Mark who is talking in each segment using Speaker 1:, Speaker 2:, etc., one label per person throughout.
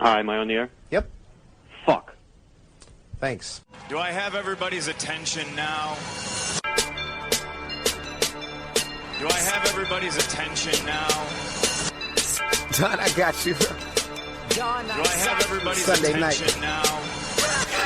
Speaker 1: Hi, am I on the air?
Speaker 2: Yep.
Speaker 1: Fuck.
Speaker 2: Thanks.
Speaker 3: Do I have everybody's attention now? Do I have everybody's attention now?
Speaker 2: Don, I got you.
Speaker 3: Do I have everybody's
Speaker 2: Sunday
Speaker 3: attention
Speaker 2: night.
Speaker 3: now?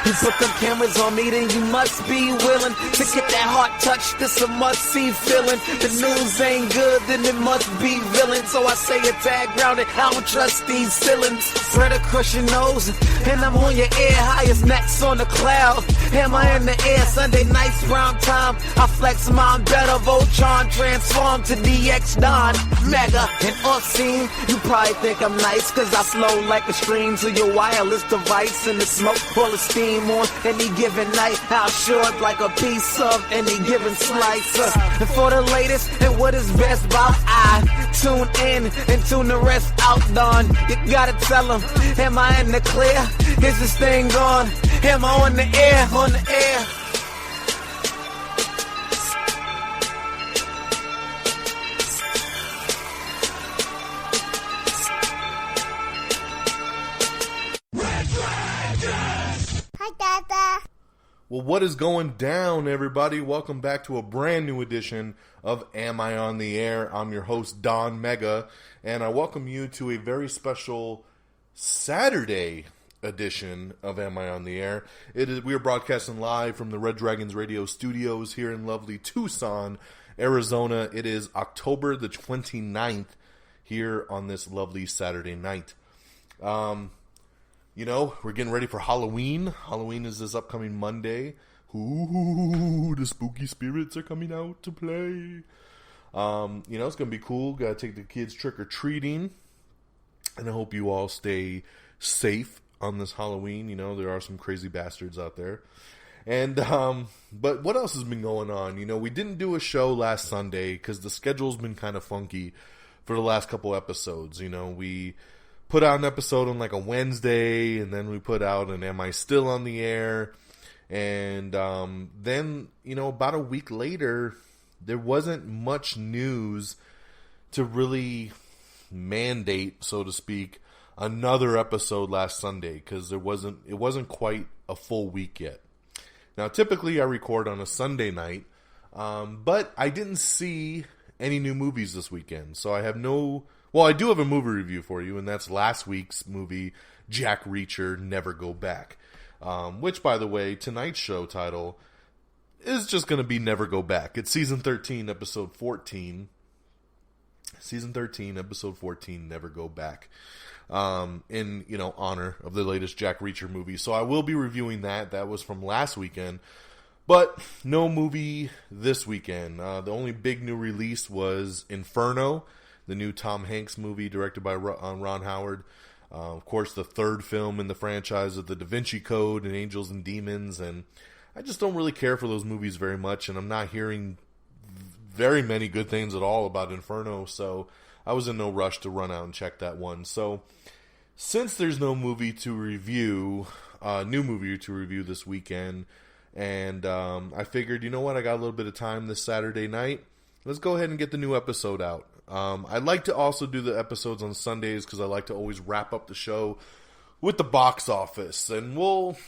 Speaker 4: You put them cameras on me, then you must be willing to get that heart touch. This a must-see feeling. The news ain't good, then it must be villain. So I say a tag grounded, I don't trust these ceilings. Spread across your nose, and I'm on your ear. Highest necks on the cloud, hammer in the air. Sunday nights, prime time. I flex mine better. Voltron transform to DX Don Mega and off-scene. You probably think I'm nice, cause I slow like a stream to your wireless device. And the smoke full of steam on any given night. How short like a piece of any given slice. And for the latest and what is best about I tune in and tune the rest out, Don. You gotta tell them, am I in the clear? Is this thing on? Am I on the air? On the air?
Speaker 5: Well, what is going down, everybody? Welcome back to a brand new edition of Am I on the Air? I'm your host, Don Mega, and I welcome you to a very special Saturday edition of Am I on the Air? We are broadcasting live from the Red Dragons Radio Studios here in lovely Tucson, Arizona. It is October the 29th here on this lovely Saturday night. You know, we're getting ready for Halloween. Halloween is this upcoming Monday. Ooh, the spooky spirits are coming out to play. You know, it's going to be cool. Got to take the kids trick-or-treating. And I hope you all stay safe on this Halloween. You know, there are some crazy bastards out there. And, but what else has been going on? You know, we didn't do a show last Sunday because the schedule's been kind of funky for the last couple episodes. You know, we put out an episode on like a Wednesday, and then we put out an Am I Still on the Air? And then, you know, about a week later, there wasn't much news to really mandate, so to speak, another episode last Sunday, because it wasn't quite a full week yet. Now, typically I record on a Sunday night, but I didn't see any new movies this weekend, so I have no... Well, I do have a movie review for you, and that's last week's movie, Jack Reacher, Never Go Back. Which, by the way, tonight's show title is just going to be Never Go Back. It's Season 13, Episode 14. Season 13, Episode 14, Never Go Back. In, you know, honor of the latest Jack Reacher movie. So I will be reviewing that. That was from last weekend. But no movie this weekend. The only big new release was Inferno, the new Tom Hanks movie directed by Ron Howard. Of course, the third film in the franchise of The Da Vinci Code and Angels and Demons. And I just don't really care for those movies very much. And I'm not hearing very many good things at all about Inferno. So I was in no rush to run out and check that one. So since there's no movie to review, new movie to review this weekend, and I figured, you know what, I got a little bit of time this Saturday night. Let's go ahead and get the new episode out. I like to also do the episodes on Sundays because I like to always wrap up the show with the box office. And we'll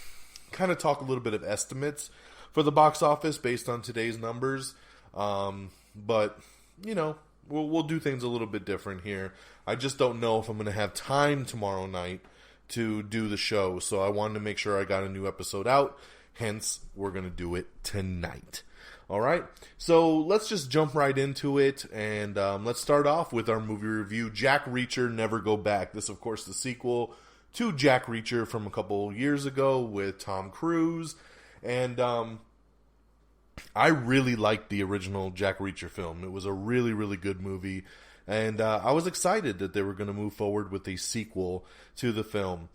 Speaker 5: kind of talk a little bit of estimates for the box office based on today's numbers. But, you know, we'll do things a little bit different here. I just don't know if I'm going to have time tomorrow night to do the show. So I wanted to make sure I got a new episode out. Hence, we're going to do it tonight. All right, so let's just jump right into it, and let's start off with our movie review, Jack Reacher, Never Go Back. This, of course, the sequel to Jack Reacher from a couple years ago with Tom Cruise, and I really liked the original Jack Reacher film. It was a really, really good movie, and I was excited that they were going to move forward with a sequel to the film.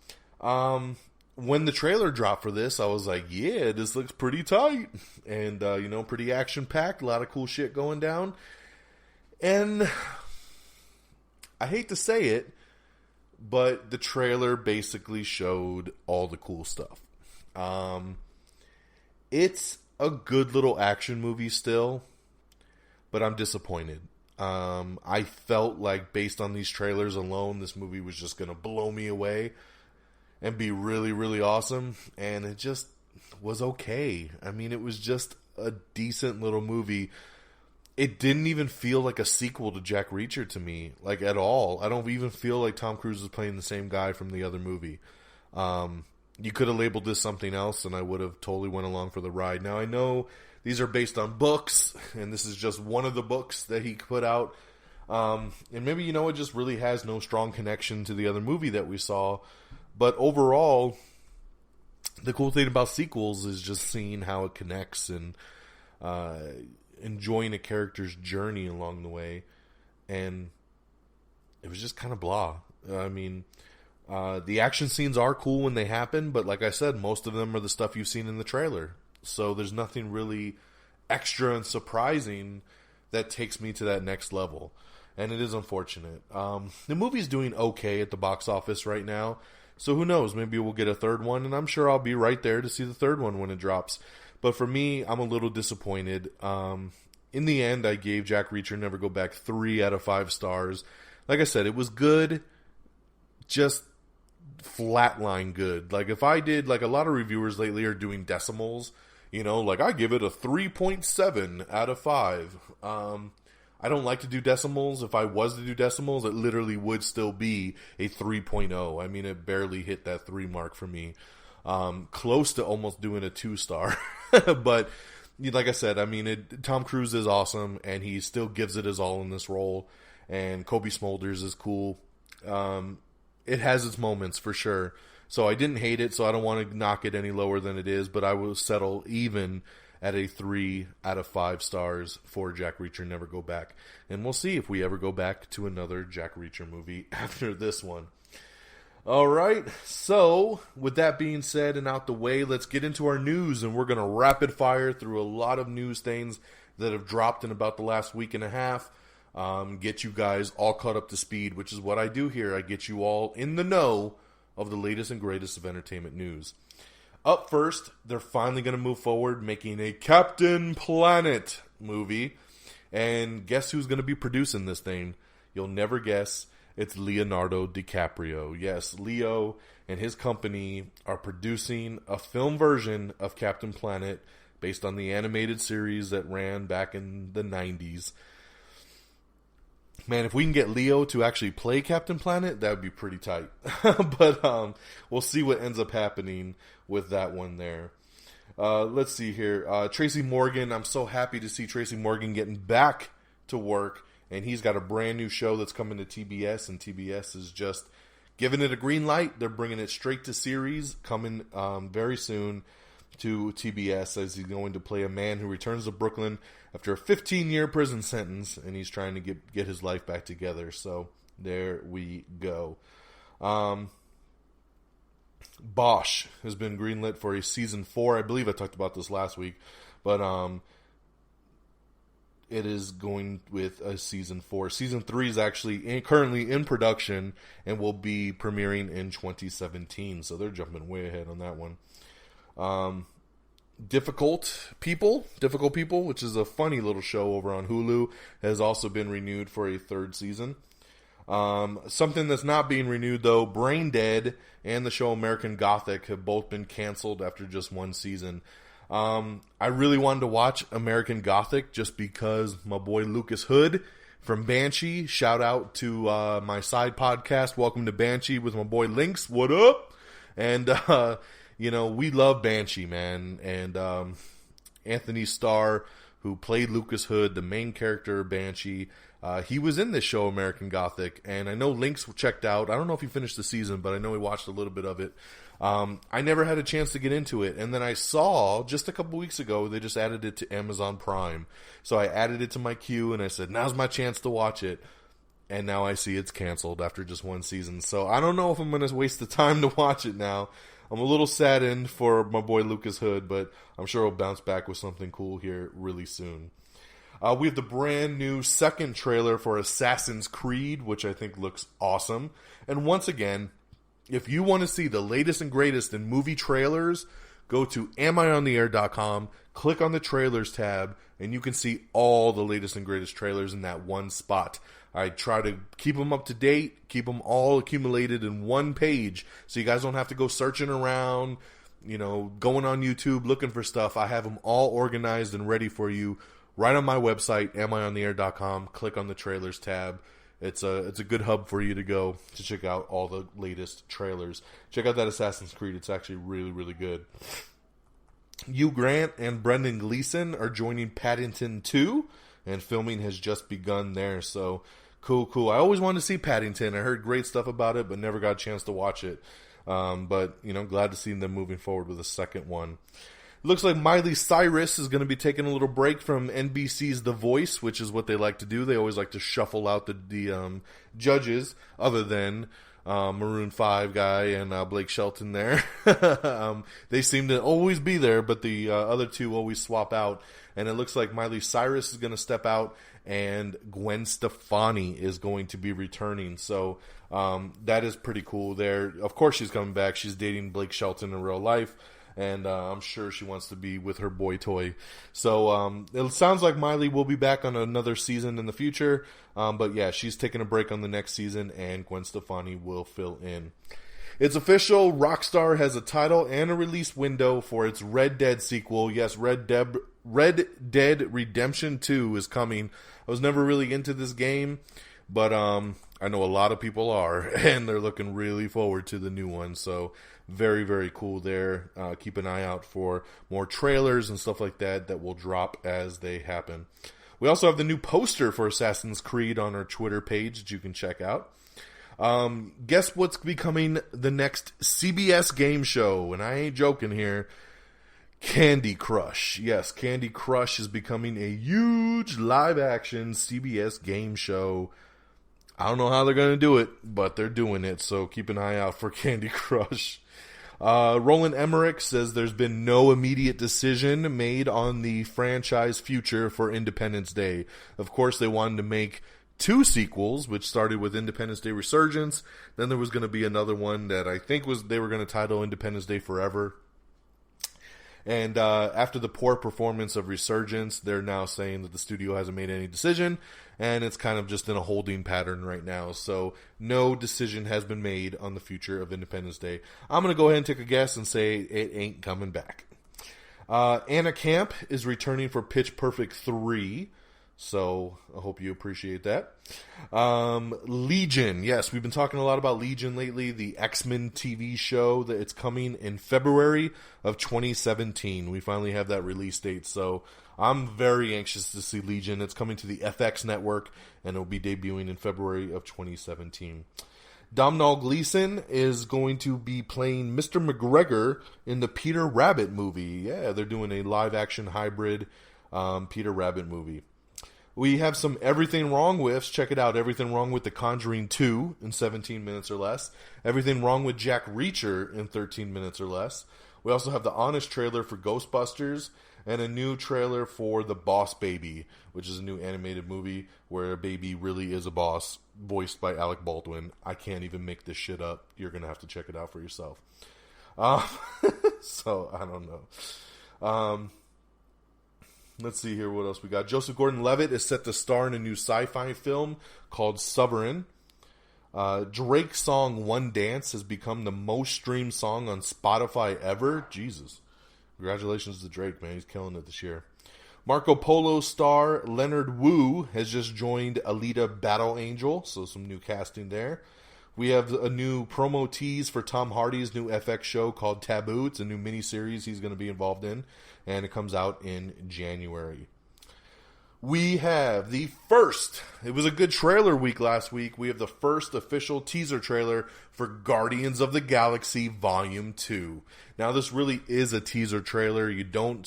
Speaker 5: When the trailer dropped for this, I was like, yeah, this looks pretty tight. And, you know, pretty action-packed. A lot of cool shit going down. And I hate to say it, but the trailer basically showed all the cool stuff. It's a good little action movie still, but I'm disappointed. I felt like based on these trailers alone, this movie was just going to blow me away. and be really, really awesome. And it just was okay. I mean, it was just a decent little movie. It didn't even feel like a sequel to Jack Reacher to me, like, at all. I don't even feel like Tom Cruise was playing the same guy from the other movie. You could have labeled this something else, and I would have totally went along for the ride. Now, I know these are based on books, and this is just one of the books that he put out. And maybe, it just really has no strong connection to the other movie that we saw. But overall, the cool thing about sequels is just seeing how it connects and enjoying a character's journey along the way. And it was just kind of blah. I mean, the action scenes are cool when they happen, but like I said, most of them are the stuff you've seen in the trailer. So there's nothing really extra and surprising that takes me to that next level. And it is unfortunate. The movie's doing okay at the box office right now. So who knows? Maybe we'll get a third one, and I'm sure I'll be right there to see the third one when it drops. But for me, I'm a little disappointed. In the end, I gave Jack Reacher Never Go Back 3 out of 5 stars. Like I said, it was good, just flatline good. Like, if I did, like, a lot of reviewers lately are doing decimals, like, I give it a 3.7 out of 5. I don't like to do decimals. If I was to do decimals, it literally would still be a 3.0. I mean, it barely hit that 3 mark for me. Close to almost doing a 2-star. But like I said, I mean, Tom Cruise is awesome, and he still gives it his all in this role. And Kobe Smulders is cool. It has its moments for sure. So I didn't hate it, so I don't want to knock it any lower than it is, but I will settle even at a 3 out of 5 stars for Jack Reacher Never Go Back. And we'll see if we ever go back to another Jack Reacher movie after this one. Alright, so with that being said and out the way, let's get into our news, and we're going to rapid fire through a lot of news things that have dropped in about the last week and a half. Get you guys all caught up to speed, which is what I do here. I get you all in the know of the latest and greatest of entertainment news. Up first, they're finally going to move forward making a Captain Planet movie. And guess who's going to be producing this thing? You'll never guess. It's Leonardo DiCaprio. Yes, Leo and his company are producing a film version of Captain Planet based on the animated series that ran back in the 90s. Man, if we can get Leo to actually play Captain Planet, that would be pretty tight. But we'll see what ends up happening with that one there. Let's see here. Tracy Morgan, I'm so happy to see Tracy Morgan getting back to work. And he's got a brand new show that's coming to TBS, and TBS is just giving it a green light. They're bringing it straight to series, coming very soon to TBS, as he's going to play a man who returns to Brooklyn after a 15-year prison sentence, and he's trying to get his life back together. So there we go. Bosch has been greenlit for a season 4. I believe I talked about this last week, but it is going with a season 4. Season 3 is actually currently in production and will be premiering in 2017. So they're jumping way ahead on that one. Difficult People, which is a funny little show over on Hulu, has also been renewed for a 3rd season. Something that's not being renewed, though, Brain Dead and the show American Gothic have both been canceled after just 1 season. I really wanted to watch American Gothic just because my boy Lucas Hood from Banshee, shout out to my side podcast, Welcome to Banshee, with my boy Lynx, what up? And, we love Banshee, man. And Anthony Starr, who played Lucas Hood, the main character of Banshee, he was in this show, American Gothic, and I know Lynx checked out. I don't know if he finished the season, but I know he watched a little bit of it. I never had a chance to get into it, and then I saw, just a couple weeks ago, they just added it to Amazon Prime. So I added it to my queue, and I said, now's my chance to watch it. And now I see it's canceled after just 1 season. So I don't know if I'm going to waste the time to watch it now. I'm a little saddened for my boy Lucas Hood, but I'm sure he'll bounce back with something cool here really soon. We have the brand new second trailer for Assassin's Creed, which I think looks awesome. And once again, if you want to see the latest and greatest in movie trailers, go to amiontheair.com, click on the trailers tab, and you can see all the latest and greatest trailers in that one spot. I try to keep them up to date, keep them all accumulated in one page, so you guys don't have to go searching around, going on YouTube looking for stuff. I have them all organized and ready for you right on my website, amiontheair.com. Click on the trailers tab. It's a good hub for you to go to check out all the latest trailers. Check out that Assassin's Creed. It's actually really, really good. Hugh Grant and Brendan Gleeson are joining Paddington 2, and filming has just begun there. So, cool. I always wanted to see Paddington. I heard great stuff about it, but never got a chance to watch it. But, glad to see them moving forward with a second one. It looks like Miley Cyrus is going to be taking a little break from NBC's The Voice, which is what they like to do. They always like to shuffle out the judges, other than Maroon 5 guy and Blake Shelton there. They seem to always be there, but the other two always swap out. And it looks like Miley Cyrus is going to step out, and Gwen Stefani is going to be returning. So that is pretty cool there. Of course she's coming back. She's dating Blake Shelton in real life. And I'm sure she wants to be with her boy toy. So it sounds like Miley will be back on another season in the future. But yeah, she's taking a break on the next season, and Gwen Stefani will fill in. It's official. Rockstar has a title and a release window for its Red Dead sequel. Yes, Red Dead Redemption 2 is coming. I was never really into this game, but I know a lot of people are, and they're looking really forward to the new one. So very, very cool there. Keep an eye out for more trailers and stuff like that will drop as they happen. We also have the new poster for Assassin's Creed on our Twitter page that you can check out. Guess what's becoming the next CBS game show? And I ain't joking here. Candy Crush. Yes, Candy Crush is becoming a huge live-action CBS game show. I don't know how they're going to do it, but they're doing it, so keep an eye out for Candy Crush. Roland Emmerich says there's been no immediate decision made on the franchise future for Independence Day. Of course, they wanted to make 2 sequels, which started with Independence Day Resurgence. Then there was going to be another one that I think they were going to title Independence Day Forever. And after the poor performance of Resurgence, they're now saying that the studio hasn't made any decision, and it's kind of just in a holding pattern right now. So no decision has been made on the future of Independence Day. I'm going to go ahead and take a guess and say it ain't coming back. Anna Camp is returning for Pitch Perfect 3. So I hope you appreciate that. Legion. Yes, we've been talking a lot about Legion lately. The X-Men TV show that it's coming in February of 2017. We finally have that release date. So I'm very anxious to see Legion. It's coming to the FX network, and it'll be debuting in February of 2017. Domhnall Gleeson is going to be playing Mr. McGregor in the Peter Rabbit movie. Yeah, they're doing a live-action hybrid Peter Rabbit movie. We have some Everything Wrong Withs. Check it out. Everything Wrong with The Conjuring 2 in 17 minutes or less. Everything Wrong with Jack Reacher in 13 minutes or less. We also have the Honest trailer for Ghostbusters and a new trailer for The Boss Baby, which is a new animated movie where a baby really is a boss, voiced by Alec Baldwin. I can't even make this shit up. You're going to have to check it out for yourself. So, I don't know. Let's see here what else we got. Joseph Gordon-Levitt is set to star in a new sci-fi film called Sovereign. Drake's song One Dance has become the most streamed song on Spotify ever. Jesus. Congratulations to Drake, man. He's killing it this year. Marco Polo star Leonard Wu has just joined Alita Battle Angel, so some new casting there. We have a new promo tease for Tom Hardy's new FX show called Taboo. It's a new miniseries he's going to be involved in, and it comes out in January. We have the first, it was a good trailer week last week, we have the first official teaser trailer for Guardians of the Galaxy Volume 2. Now this really is a teaser trailer. You don't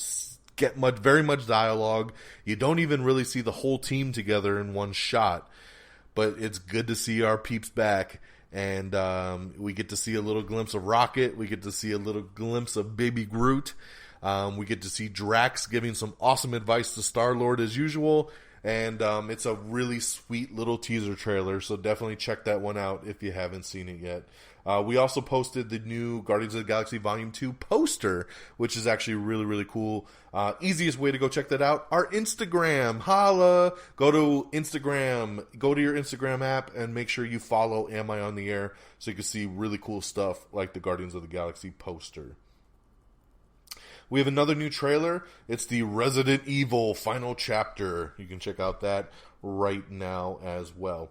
Speaker 5: get very much dialogue. You don't even really see the whole team together in one shot. But it's good to see our peeps back. And we get to see a little glimpse of Rocket. We get to see a little glimpse of Baby Groot. We get to see Drax giving some awesome advice to Star-Lord as usual. And it's a really sweet little teaser trailer, so definitely check that one out if you haven't seen it yet. We also posted the new Guardians of the Galaxy Volume 2 poster, which is actually really, really cool. Easiest way to go check that out, our Instagram. Holla! Go to Instagram, go to your Instagram app, and make sure you follow Am I On The Air so you can see really cool stuff like the Guardians of the Galaxy poster. We have another new trailer. It's the Resident Evil Final Chapter. You can check out that right now as well.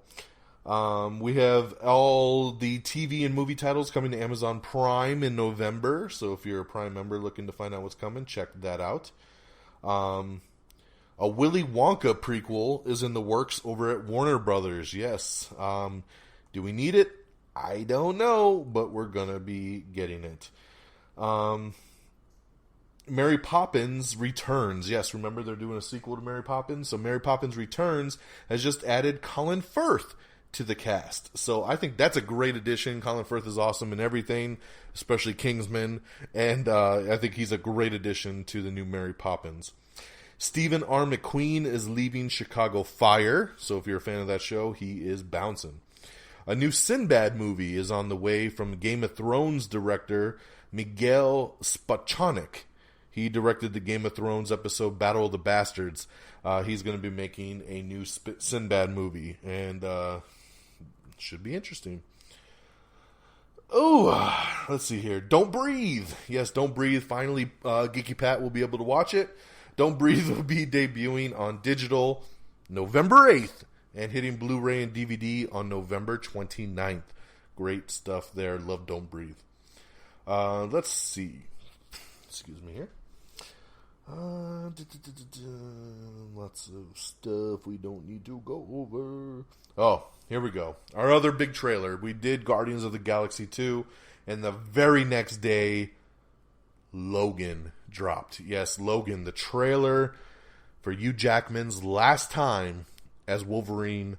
Speaker 5: We have all the TV and movie titles coming to Amazon Prime in November. So if you're a Prime member looking to find out what's coming, check that out. A Willy Wonka prequel is in the works over at Warner Brothers. Yes. Do we need it? I don't know, but we're going to be getting it. Mary Poppins Returns. Yes, remember they're doing a sequel to Mary Poppins? So Mary Poppins Returns has just added Colin Firth to the cast. So I think that's a great addition. Colin Firth is awesome in everything, especially Kingsman. And I think he's a great addition to the new Mary Poppins. Stephen R. McQueen is leaving Chicago Fire. So if you're a fan of that show, he is bouncing. A new Sinbad movie is on the way from Game of Thrones director Miguel Spachonik. He directed the Game of Thrones episode Battle of the Bastards. He's going to be making a new Sinbad movie, and should be interesting. Oh, let's see here. Don't Breathe. Yes, Don't Breathe. Finally, Geeky Pat will be able to watch it. Don't Breathe will be debuting on digital November 8th and hitting Blu-ray and DVD on November 29th. Great stuff there. Love Don't Breathe. Let's see. Excuse me here. Lots of stuff we don't need to go over. Oh, here we go. Our other big trailer. We did Guardians of the Galaxy 2, and the very next day, Logan dropped. Yes, Logan, the trailer for Hugh Jackman's last time as Wolverine.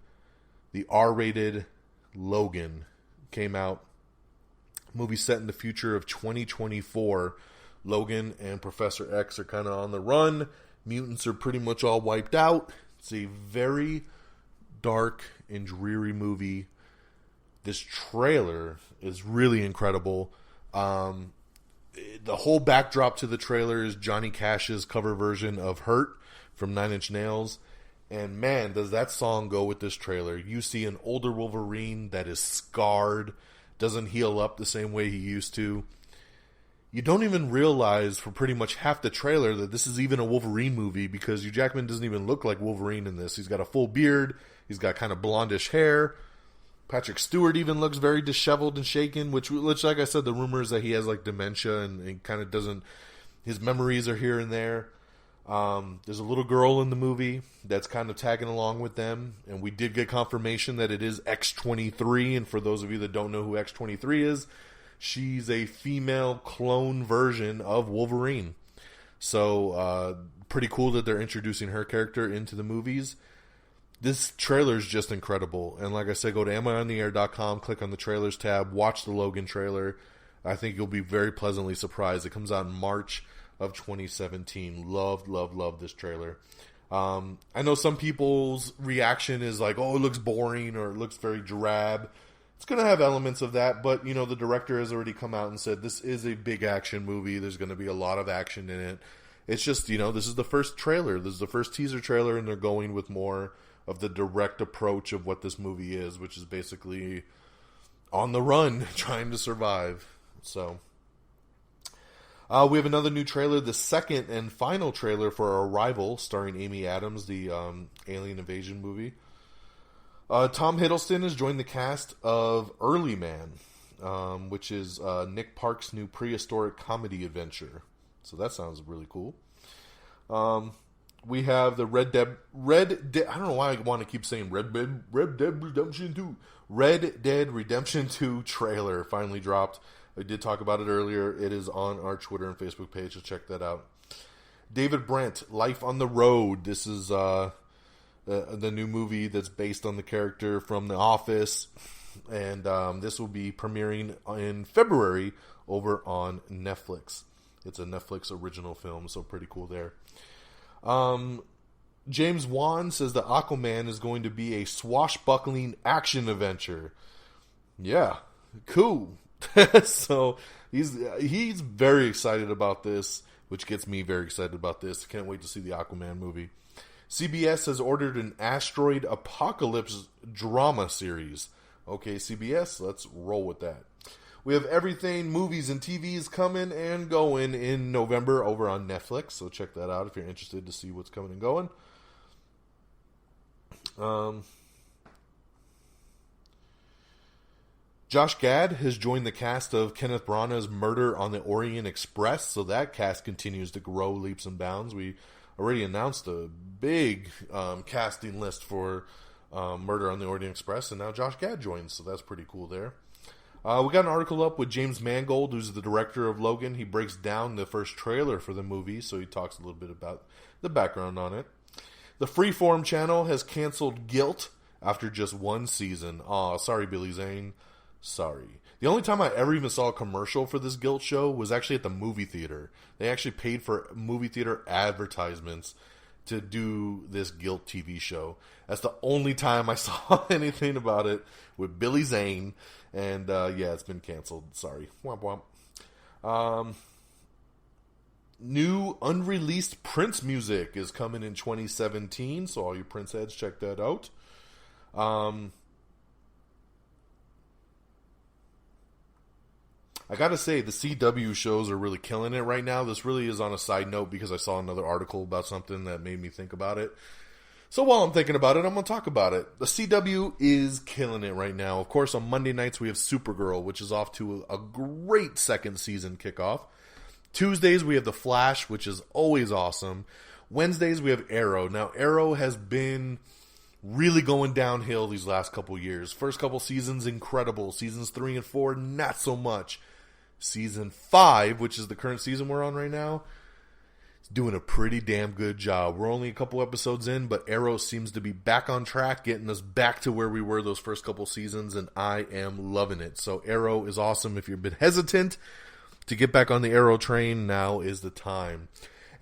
Speaker 5: The R-rated Logan came out. Movie set in the future of 2024. Logan and Professor X are kind of on the run. Mutants are pretty much all wiped out. It's a very dark and dreary movie. This trailer is really incredible. The whole backdrop to the trailer is Johnny Cash's cover version of Hurt from Nine Inch Nails. And man, does that song go with this trailer. You see an older Wolverine that is scarred, doesn't heal up the same way he used to. You don't even realize for pretty much half the trailer that this is even a Wolverine movie because Hugh Jackman doesn't even look like Wolverine in this. He's got a full beard. He's got kind of blondish hair. Patrick Stewart even looks very disheveled and shaken, which like I said, the rumor is that he has like dementia and kind of doesn't, his memories are here and there. There's a little girl in the movie that's kind of tagging along with them, and we did get confirmation that it is X-23, and for those of you that don't know who X-23 is, she's a female clone version of Wolverine. So, pretty cool that they're introducing her character into the movies. This trailer is just incredible. And like I said, go to amiontheair.com, click on the trailers tab, watch the Logan trailer. I think you'll be very pleasantly surprised. It comes out in March of 2017. Love this trailer. I know some people's reaction is like, oh, it looks boring or it looks very drab. It's going to have elements of that, but, you know, the director has already come out and said this is a big action movie. There's going to be a lot of action in it. It's just, you know, this is the first trailer. This is the first teaser trailer, and they're going with more of the direct approach of what this movie is, which is basically on the run, trying to survive. So, we have another new trailer, the second and final trailer for Arrival, starring Amy Adams, the alien invasion movie. Tom Hiddleston has joined the cast of Early Man, which is Nick Park's new prehistoric comedy adventure. So that sounds really cool. We have the Red Dead. I don't know why I want to keep saying Red Dead Redemption 2. Red Dead Redemption 2 trailer finally dropped. I did talk about it earlier. It is on our Twitter and Facebook page, so check that out. David Brent, Life on the Road. This is the new movie that's based on the character from The Office, and this will be premiering in February over on Netflix. It's a Netflix original film, so pretty cool there. James Wan says that Aquaman is going to be a swashbuckling action adventure. Yeah, cool. So he's very excited about this, which gets me very excited about this. Can't wait to see the Aquaman movie. CBS has ordered an asteroid apocalypse drama series. Okay, CBS, let's roll with that. We have everything, movies and TVs coming and going in November over on Netflix, so check that out if you're interested to see what's coming and going. Josh Gad has joined the cast of Kenneth Branagh's Murder on the Orient Express, so that cast continues to grow leaps and bounds. We already announced a big casting list for Murder on the Orient Express, and now Josh Gad joins, so that's pretty cool there. We got an article up with James Mangold, who's the director of Logan. He breaks down the first trailer for the movie, so he talks a little bit about the background on it. The Freeform channel has canceled Guilt after just one season. Aw, sorry, Billy Zane. Sorry. The only time I ever even saw a commercial for this Guilt show was actually at the movie theater. They actually paid for movie theater advertisements to do this Guilt TV show. That's the only time I saw anything about it with Billy Zane. And, yeah, it's been canceled. Sorry. Womp womp. New unreleased Prince music is coming in 2017, so all you Prince heads, check that out. I gotta say, the CW shows are really killing it right now. This really is on a side note because I saw another article about something that made me think about it. So while I'm thinking about it, I'm going to talk about it. The CW is killing it right now. Of course, on Monday nights we have Supergirl, which is off to a great second season kickoff. Tuesdays we have The Flash, which is always awesome. Wednesdays we have Arrow. Now, Arrow has been really going downhill these last couple years. First couple seasons, incredible. Seasons 3 and 4, not so much. Season 5, which is the current season we're on right now, is doing a pretty damn good job. We're only a couple episodes in, but Arrow seems to be back on track, getting us back to where we were those first couple seasons, and I am loving it. So Arrow is awesome. If you've been hesitant to get back on the Arrow train, now is the time.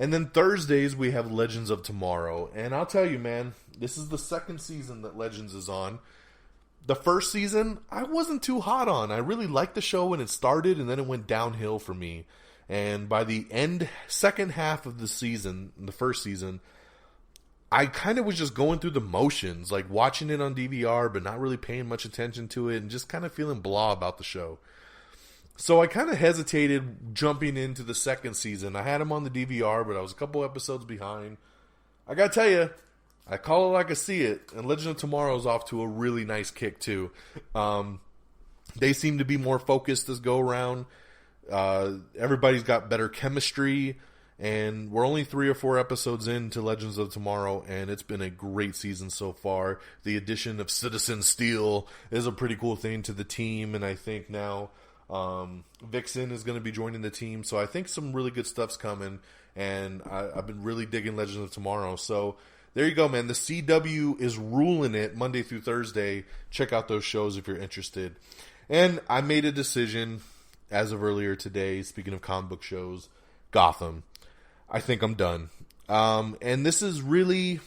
Speaker 5: And then Thursdays, we have Legends of Tomorrow. And I'll tell you, man, this is the second season that Legends is on. The first season, I wasn't too hot on. I really liked the show when it started, and then it went downhill for me. And by the second half of the season, the first season, I kind of was just going through the motions, like watching it on DVR, but not really paying much attention to it, and just kind of feeling blah about the show. So I kind of hesitated jumping into the second season. I had them on the DVR, but I was a couple episodes behind. I gotta tell you, I call it like I see it, and Legend of Tomorrow is off to a really nice kick too. They seem to be more focused this go around. Everybody's got better chemistry, and we're only 3 or 4 episodes into Legends of Tomorrow, and it's been a great season so far. The addition of Citizen Steel is a pretty cool thing to the team, and I think now Vixen is going to be joining the team, so I think some really good stuff's coming, and I've been really digging Legends of Tomorrow. So there you go, man. The CW is ruling it Monday through Thursday. Check out those shows if you're interested. And I made a decision as of earlier today, speaking of comic book shows, Gotham. I think I'm done. And this is really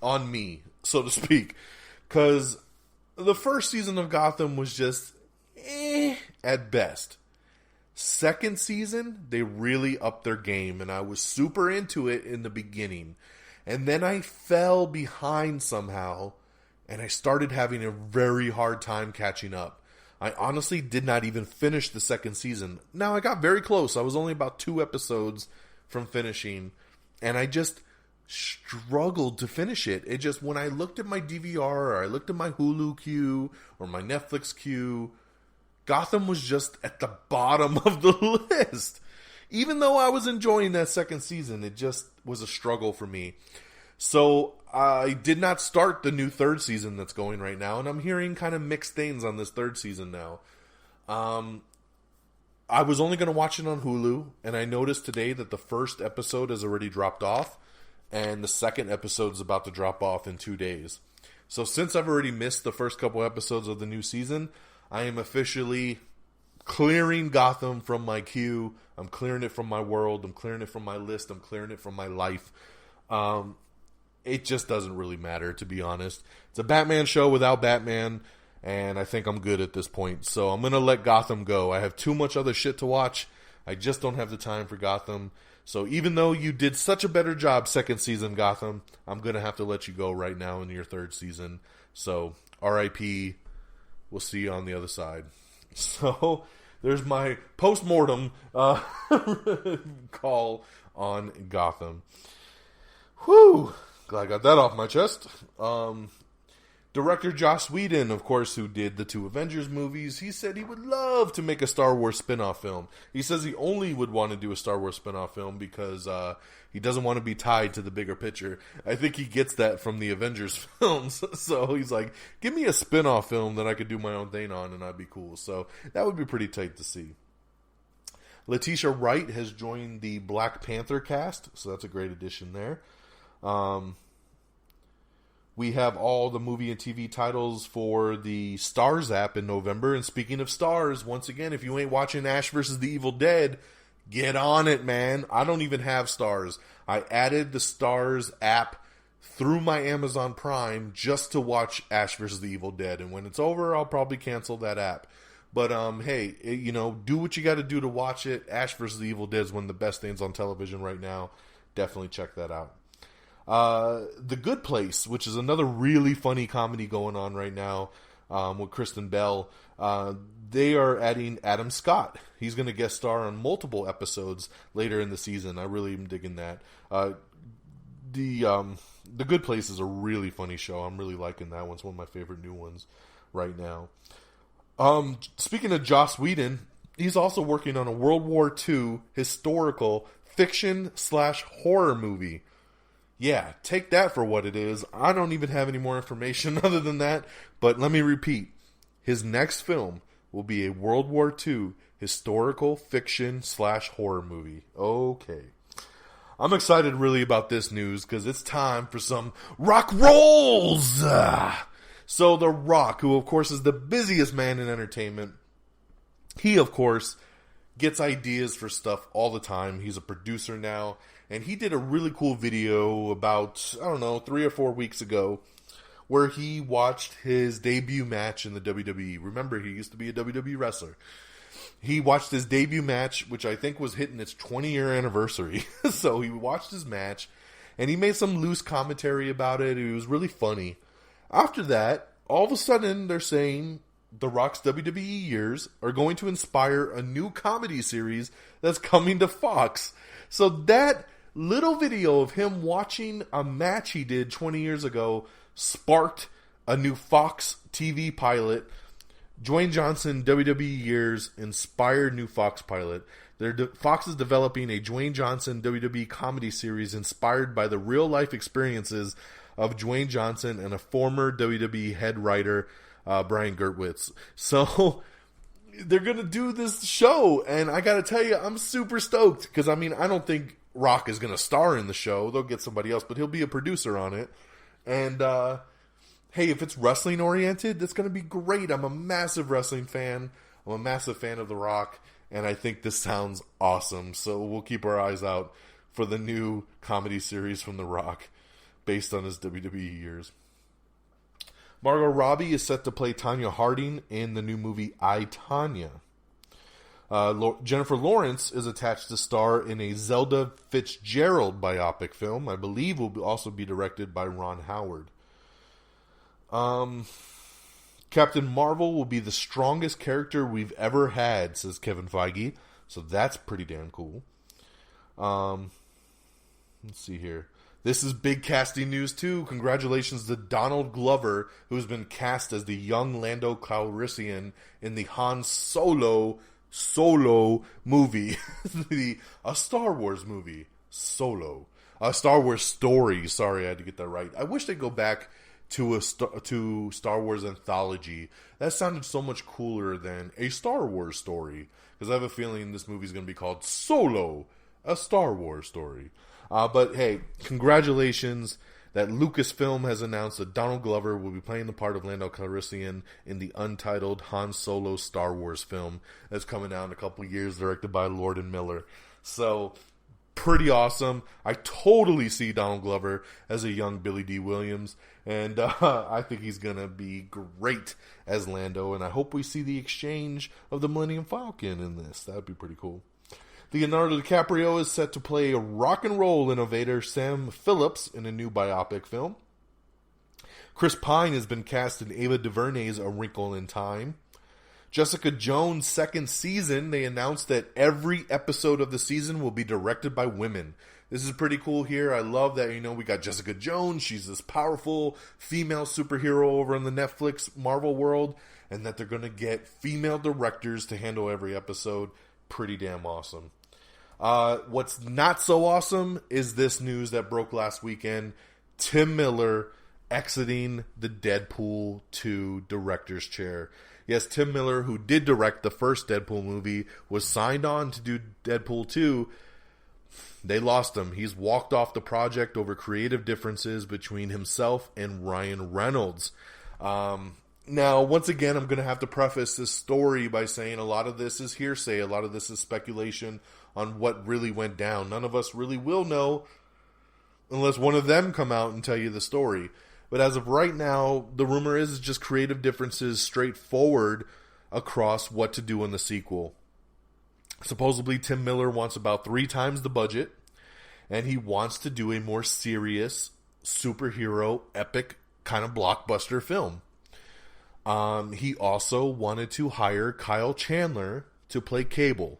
Speaker 5: on me, so to speak, because the first season of Gotham was just at best. Second season, they really upped their game, and I was super into it in the beginning. And then I fell behind somehow, and I started having a very hard time catching up. I honestly did not even finish the second season. Now, I got very close. I was only about 2 episodes from finishing, and I just struggled to finish it. It just, when I looked at my DVR, or I looked at my Hulu queue, or my Netflix queue, Gotham was just at the bottom of the list. Even though I was enjoying that second season, it just was a struggle for me. So I did not start the new third season that's going right now, and I'm hearing kind of mixed things on this third season now. I was only going to watch it on Hulu, and I noticed today that the first episode has already dropped off, and the second episode is about to drop off in 2 days. So since I've already missed the first couple episodes of the new season, I am officially clearing Gotham from my queue. I'm clearing it from my world. I'm clearing it from my list. I'm clearing it from my life. it just doesn't really matter, to be honest. It's a Batman show without Batman, and I think I'm good at this point. So I'm going to let Gotham go. I have too much other shit to watch. I just don't have the time for Gotham. So even though you did such a better job second season, Gotham, I'm going to have to let you go right now in your third season. So R.I.P. We'll see you on the other side. So there's my post-mortem call on Gotham. Whew. Glad I got that off my chest. Director Joss Whedon, of course, who did the 2 Avengers movies, he said he would love to make a Star Wars spin-off film. He says he only would want to do a Star Wars spin-off film because he doesn't want to be tied to the bigger picture. I think he gets that from the Avengers films. So he's like, give me a spin-off film that I could do my own thing on and I'd be cool. So that would be pretty tight to see. Letitia Wright has joined the Black Panther cast, so that's a great addition there. We have all the movie and TV titles for the Stars app in November. And speaking of stars, once again, if you ain't watching Ash vs. the Evil Dead, get on it, man. I don't even have Stars. I added the Stars app through my Amazon Prime just to watch Ash vs. the Evil Dead. And when it's over, I'll probably cancel that app. But, hey, do what you got to do to watch it. Ash vs. the Evil Dead is one of the best things on television right now. Definitely check that out. The Good Place, which is another really funny comedy going on right now with Kristen Bell. They are adding Adam Scott. He's going to guest star on multiple episodes later in the season. I really am digging that. The Good Place is a really funny show. I'm really liking that one. It's one of my favorite new ones right now. Speaking of Joss Whedon, he's also working on a World War II historical fiction/horror movie. Yeah, take that for what it is. I don't even have any more information other than that. But let me repeat. His next film will be a World War II historical fiction/horror movie. Okay. I'm excited really about this news because it's time for some rock rolls. So The Rock, who of course is the busiest man in entertainment, he of course gets ideas for stuff all the time. He's a producer now. And he did a really cool video about, 3 or 4 weeks ago, where he watched his debut match in the WWE. Remember, he used to be a WWE wrestler. He watched his debut match, which I think was hitting its 20-year anniversary. So he watched his match, and he made some loose commentary about it. It was really funny. After that, all of a sudden, they're saying The Rock's WWE years are going to inspire a new comedy series that's coming to Fox. So that little video of him watching a match he did 20 years ago sparked a new Fox TV pilot. Dwayne Johnson, WWE years, inspired new Fox pilot. Fox is developing a Dwayne Johnson WWE comedy series inspired by the real-life experiences of Dwayne Johnson and a former WWE head writer, Brian Gertwitz. So they're going to do this show, and I got to tell you, I'm super stoked, because, I don't think Rock is going to star in the show. They'll get somebody else, but he'll be a producer on it. And, hey, if it's wrestling-oriented, that's going to be great. I'm a massive wrestling fan. I'm a massive fan of The Rock, and I think this sounds awesome. So we'll keep our eyes out for the new comedy series from The Rock, based on his WWE years. Margot Robbie is set to play Tanya Harding in the new movie I, Tonya. Jennifer Lawrence is attached to star in a Zelda Fitzgerald biopic film. I believe will also be directed by Ron Howard. Captain Marvel will be the strongest character we've ever had, says Kevin Feige. So that's pretty damn cool. Let's see here. This is big casting news too. Congratulations to Donald Glover, who's been cast as the young Lando Calrissian in the Han Solo movie. A Star Wars movie. Solo. A Star Wars story. Sorry, I had to get that right. I wish they'd go back to Star Wars anthology. That sounded so much cooler than a Star Wars story. Because I have a feeling this movie is going to be called Solo. A Star Wars story. But hey, congratulations that Lucasfilm has announced that Donald Glover will be playing the part of Lando Calrissian in the untitled Han Solo Star Wars film that's coming out in a couple of years, directed by Lord and Miller. So pretty awesome. I totally see Donald Glover as a young Billy D. Williams, and I think he's going to be great as Lando, and I hope we see the exchange of the Millennium Falcon in this. That would be pretty cool. Leonardo DiCaprio is set to play a rock and roll innovator Sam Phillips in a new biopic film. Chris Pine has been cast in Ava DuVernay's A Wrinkle in Time. Jessica Jones' second season, they announced that every episode of the season will be directed by women. This is pretty cool here. I love that, we got Jessica Jones. She's this powerful female superhero over in the Netflix Marvel world, and that they're going to get female directors to handle every episode. Pretty damn awesome. What's not so awesome is this news that broke last weekend. Tim Miller exiting the Deadpool 2 director's chair. Yes, Tim Miller, who did direct the first Deadpool movie, was signed on to do Deadpool 2. They lost him. He's walked off the project over creative differences between himself and Ryan Reynolds. Now, once again, I'm going to have to preface this story by saying a lot of this is hearsay. A lot of this is speculation on what really went down. None of us really will know unless one of them come out and tell you the story. But as of right now, the rumor is just creative differences straightforward across what to do in the sequel. Supposedly, Tim Miller wants about 3 times the budget, and he wants to do a more serious superhero, epic kind of blockbuster film. He also wanted to hire Kyle Chandler to play Cable.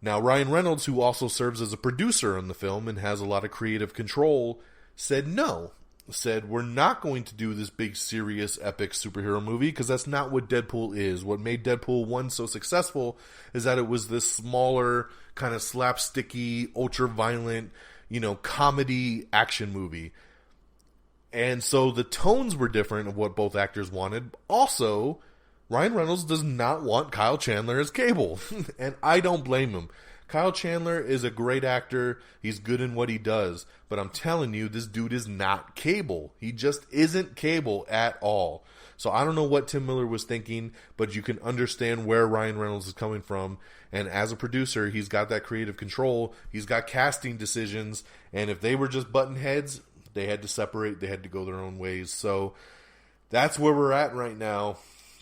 Speaker 5: Now, Ryan Reynolds, who also serves as a producer on the film and has a lot of creative control, said no. Said, we're not going to do this big, serious, epic superhero movie because that's not what Deadpool is. What made Deadpool 1 so successful is that it was this smaller, kind of slapsticky, ultra-violent, comedy action movie. And so the tones were different of what both actors wanted. Also, Ryan Reynolds does not want Kyle Chandler as Cable. And I don't blame him. Kyle Chandler is a great actor. He's good in what he does. But I'm telling you, this dude is not Cable. He just isn't Cable at all. So I don't know what Tim Miller was thinking, but you can understand where Ryan Reynolds is coming from. And as a producer, he's got that creative control. He's got casting decisions. And if they were just button heads, they had to separate. They had to go their own ways. So that's where we're at right now.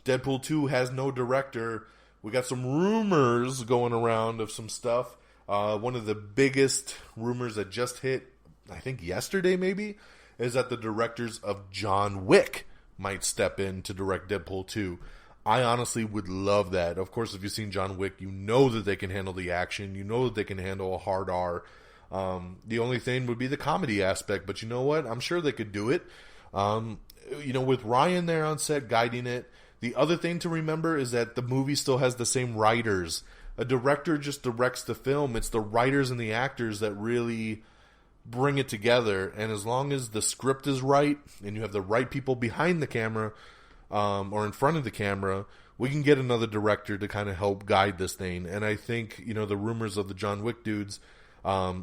Speaker 5: Deadpool 2 has no director. We got some rumors going around of some stuff. One of the biggest rumors that just hit, I think yesterday maybe, is that the directors of John Wick might step in to direct Deadpool 2. I honestly would love that. Of course, if you've seen John Wick, you know that they can handle the action. You know that they can handle a hard R. The only thing would be the comedy aspect. But you know what? I'm sure they could do it. With Ryan there on set guiding it. The other thing to remember is that the movie still has the same writers. A director just directs the film. It's the writers and the actors that really bring it together. And as long as the script is right and you have the right people behind the camera or in front of the camera, we can get another director to kind of help guide this thing. And I think, the rumors of the John Wick dudes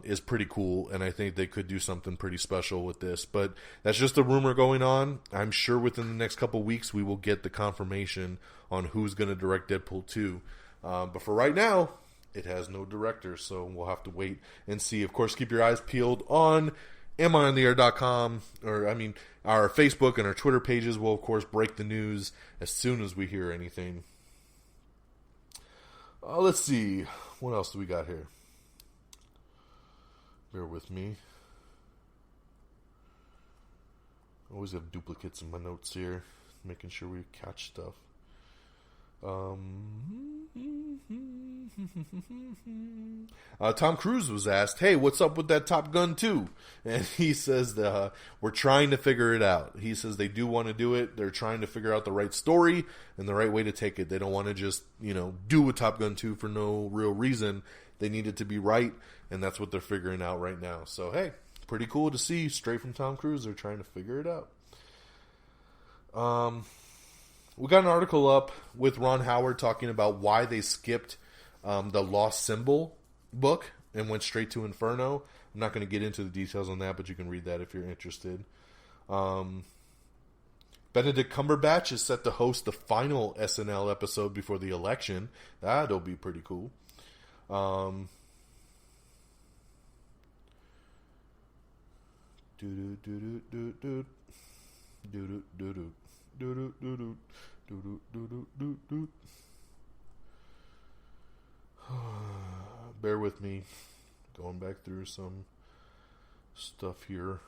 Speaker 5: is pretty cool, and I think they could do something pretty special with this. But that's just a rumor going on. I'm sure within the next couple weeks we will get the confirmation on who's going to direct Deadpool 2. But for right now, it has no director, so we'll have to wait and see. Of course, keep your eyes peeled on AmIOnTheAir.com, our Facebook and our Twitter pages will, of course, break the news as soon as we hear anything. Let's see. What else do we got here? Bear with me. I always have duplicates in my notes here, making sure we catch stuff. Tom Cruise was asked, hey, what's up with that Top Gun 2? And he says, we're trying to figure it out. He says they do want to do it. They're trying to figure out the right story and the right way to take it. They don't want to just, do a Top Gun 2 for no real reason. They need it to be right, and that's what they're figuring out right now. So, hey, pretty cool to see straight from Tom Cruise. They're trying to figure it out. We got an article up with Ron Howard talking about why they skipped the Lost Symbol book and went straight to Inferno. I'm not going to get into the details on that, but you can read that if you're interested. Benedict Cumberbatch is set to host the final SNL episode before the election. That'll be pretty cool. Bear with me. Going back through some stuff here.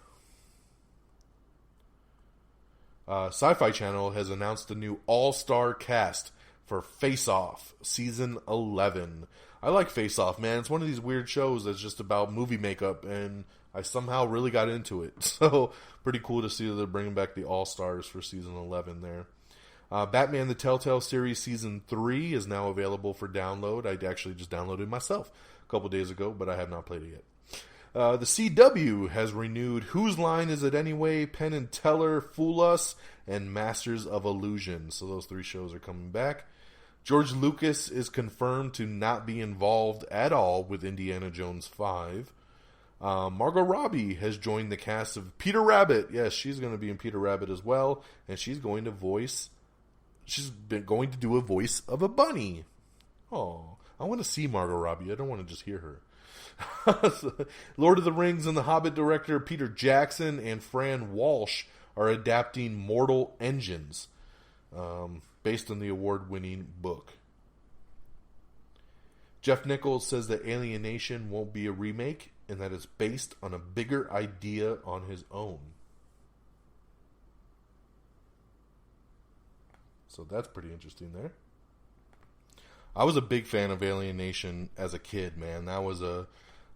Speaker 5: Sci-Fi Channel has announced the new all-star cast for Face Off Season 11. I like Face Off, man. It's one of these weird shows that's just about movie makeup, and I somehow really got into it. So, pretty cool to see that they're bringing back the all-stars for Season 11 there. Batman the Telltale Series Season 3 is now available for download. I actually just downloaded it myself a couple days ago, but I have not played it yet. The CW has renewed Whose Line Is It Anyway, Penn and Teller, Fool Us, and Masters of Illusion. So those 3 shows are coming back. George Lucas is confirmed to not be involved at all with Indiana Jones 5. Margot Robbie has joined the cast of Peter Rabbit. Yes, she's going to be in Peter Rabbit as well, and she's going to do a voice of a bunny. Oh, I want to see Margot Robbie. I don't want to just hear her. Lord of the Rings and The Hobbit director Peter Jackson and Fran Walsh are adapting Mortal Engines, based on the award-winning book. Jeff Nichols says that Alienation won't be a remake and that it's based on a bigger idea on his own. So that's pretty interesting there. I was a big fan of Alienation as a kid, man. That was a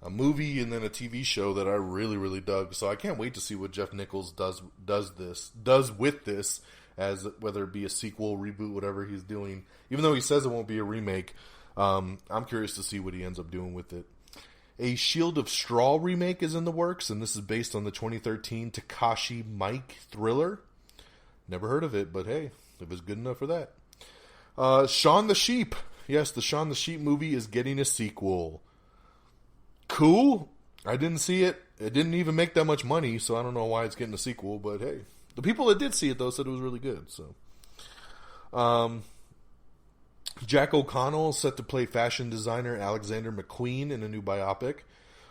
Speaker 5: movie and then a TV show that I really, really dug. So I can't wait to see what Jeff Nichols does with this, as whether it be a sequel, reboot, whatever he's doing. Even though he says it won't be a remake, I'm curious to see what he ends up doing with it. A Shield of Straw remake is in the works, and this is based on the 2013 Takashi Miike thriller. Never heard of it, but hey, it was good enough for that. Shaun the Sheep. Yes, the Shaun the Sheep movie is getting a sequel. Cool. I didn't see it. It didn't even make that much money, so I don't know why it's getting a sequel, but hey. The people that did see it, though, said it was really good. So, Jack O'Connell is set to play fashion designer Alexander McQueen in a new biopic.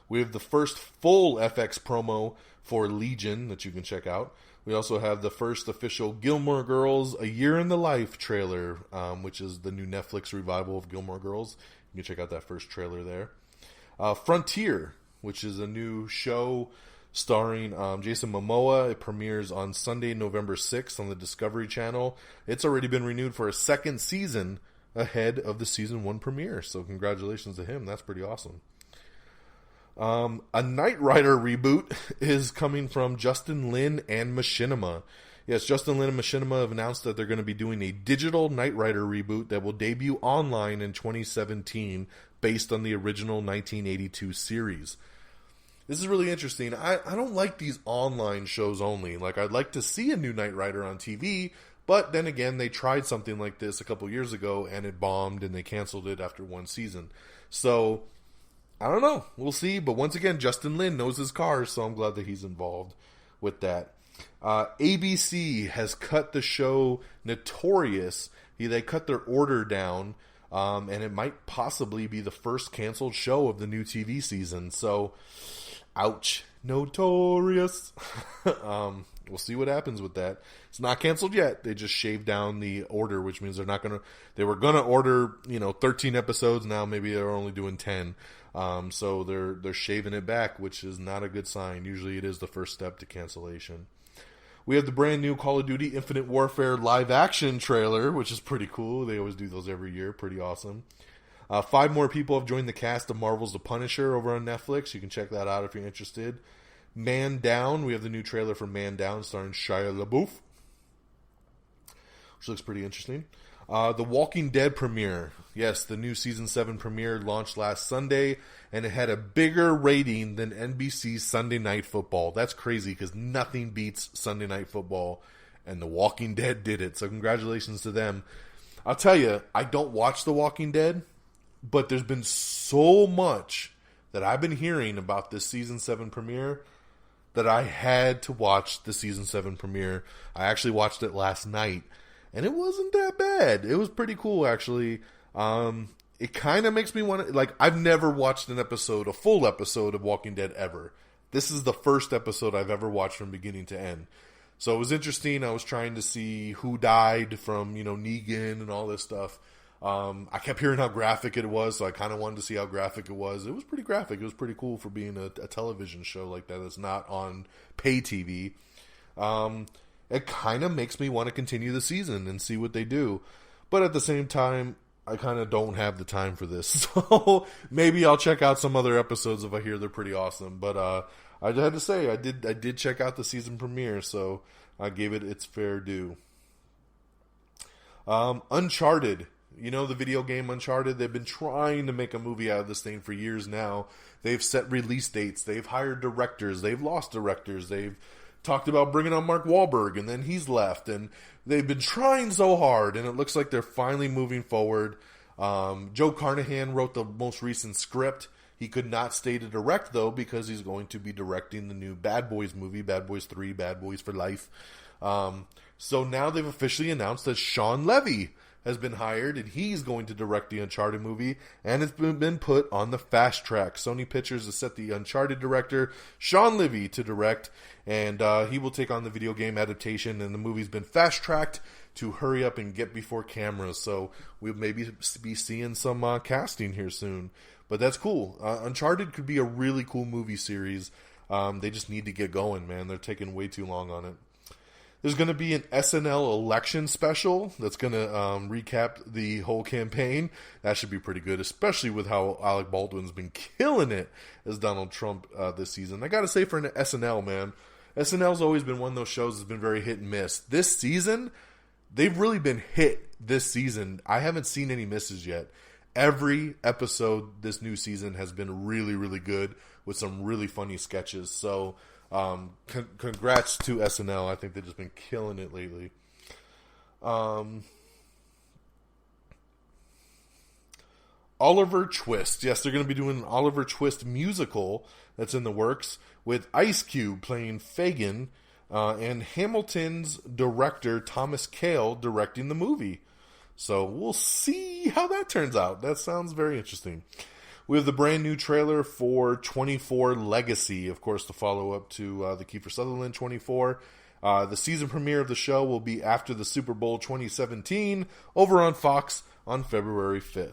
Speaker 5: We have the first full FX promo for Legion that you can check out. We also have the first official Gilmore Girls A Year in the Life trailer, which is the new Netflix revival of Gilmore Girls. You can check out that first trailer there. Frontier, which is a new show starring Jason Momoa. It premieres on Sunday, November 6th on the Discovery Channel. It's already been renewed for a second season ahead of the season 1 premiere. So congratulations to him. That's pretty awesome. A Knight Rider reboot is coming from Justin Lin and Machinima. Yes, Justin Lin and Machinima have announced that they're going to be doing a digital Knight Rider reboot that will debut online in 2017 based on the original 1982 series. This is really interesting. I don't like these online shows only. Like, I'd like to see a new Knight Rider on TV, but then again, they tried something like this a couple years ago and it bombed and they canceled it after 1 season. So, I don't know. We'll see. But once again, Justin Lin knows his cars, so I'm glad that he's involved with that. ABC has cut the show Notorious. They cut their order down, and it might possibly be the first canceled show of the new TV season. So, ouch. Notorious. We'll see what happens with that. It's not canceled yet. They just shaved down the order, which means they were gonna order, 13 episodes. Now maybe they're only doing 10. So they're shaving it back, which is not a good sign. Usually it is the first step to cancellation. We have the brand new Call of Duty Infinite Warfare live action trailer, which is pretty cool. They always do those every year. Pretty awesome. 5 more people have joined the cast of Marvel's The Punisher over on Netflix. You can check that out if you're interested. Man Down. We have the new trailer for Man Down starring Shia LaBeouf, which looks pretty interesting. The Walking Dead premiere. Yes, the new Season 7 premiere launched last Sunday, and it had a bigger rating than NBC's Sunday Night Football. That's crazy, because nothing beats Sunday Night Football, and The Walking Dead did it. So congratulations to them. I'll tell you, I don't watch The Walking Dead, but there's been so much that I've been hearing about this Season 7 premiere that I had to watch the Season 7 premiere. I actually watched it last night, and it wasn't that bad. It was pretty cool, actually. It kind of makes me want to... I've never watched a full episode of Walking Dead ever. This is the first episode I've ever watched from beginning to end. So it was interesting. I was trying to see who died from, Negan and all this stuff. I kept hearing how graphic it was, so I kind of wanted to see how graphic it was. It was pretty graphic. It was pretty cool for being a television show like that. It's not on pay TV. It kind of makes me want to continue the season and see what they do. But at the same time, I kind of don't have the time for this. So maybe I'll check out some other episodes if I hear they're pretty awesome. But I had to say, I did check out the season premiere, so I gave it its fair due. Uncharted. The video game Uncharted? They've been trying to make a movie out of this thing for years now. They've set release dates. They've hired directors. They've lost directors. They've talked about bringing on Mark Wahlberg, and then he's left. And they've been trying so hard, and it looks like they're finally moving forward. Joe Carnahan wrote the most recent script. He could not stay to direct, though, because he's going to be directing the new Bad Boys movie, Bad Boys 3, Bad Boys for Life. So now they've officially announced that Sean Levy has been hired, and he's going to direct the Uncharted movie, and it's been put on the fast track. Sony Pictures has set the Uncharted director, Sean Levy, to direct, and he will take on the video game adaptation, and the movie's been fast-tracked to hurry up and get before cameras, so we'll maybe be seeing some casting here soon. But that's cool. Uncharted could be a really cool movie series. They just need to get going, man. They're taking way too long on it. There's going to be an SNL election special that's going to recap the whole campaign. That should be pretty good, especially with how Alec Baldwin's been killing it as Donald Trump this season. I got to say, for an SNL, man, SNL's always been one of those shows that's been very hit and miss. This season, they've really been hit this season. I haven't seen any misses yet. Every episode this new season has been really, really good with some really funny sketches. So congrats to SNL. I think they've just been killing it lately. Oliver Twist. Yes, they're going to be doing an Oliver Twist musical that's in the works with Ice Cube playing Fagin and Hamilton's director Thomas Kail directing the movie. So we'll see how that turns out. That sounds very interesting. We have the brand new trailer for 24 Legacy, of course, the follow-up to the Kiefer Sutherland 24. The season premiere of the show will be after the Super Bowl 2017 over on Fox on February 5th.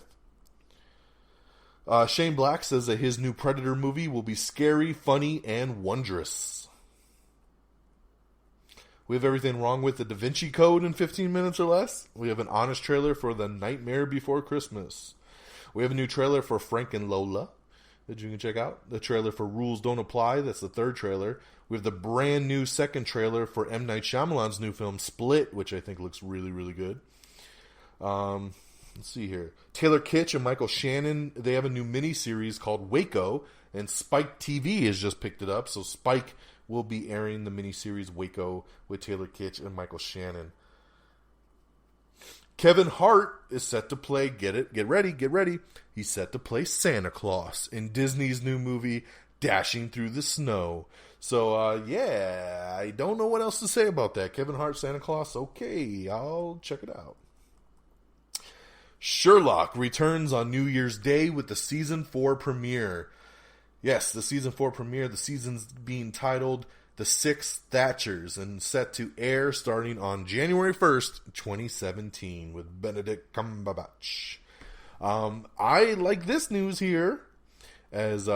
Speaker 5: Shane Black says that his new Predator movie will be scary, funny, and wondrous. We have everything wrong with the Da Vinci Code in 15 minutes or less. We have an honest trailer for The Nightmare Before Christmas. We have a new trailer for Frank and Lola that you can check out. The trailer for Rules Don't Apply. That's the third trailer. We have the brand new second trailer for M. Night Shyamalan's new film Split, which I think looks really, really good. Let's see here. Taylor Kitsch and Michael Shannon, they have a new miniseries called Waco, and Spike TV has just picked it up. So Spike will be airing the miniseries Waco with Taylor Kitsch and Michael Shannon. Kevin Hart is set to play, get ready. He's set to play Santa Claus in Disney's new movie, Dashing Through the Snow. So, yeah, I don't know what else to say about that. Kevin Hart, Santa Claus, okay, I'll check it out. Sherlock returns on New Year's Day with the Season 4 premiere. Yes, the Season 4 premiere. The season's being titled The Six Thatchers and set to air starting on January 1st, 2017 with Benedict Cumberbatch. I like this news here as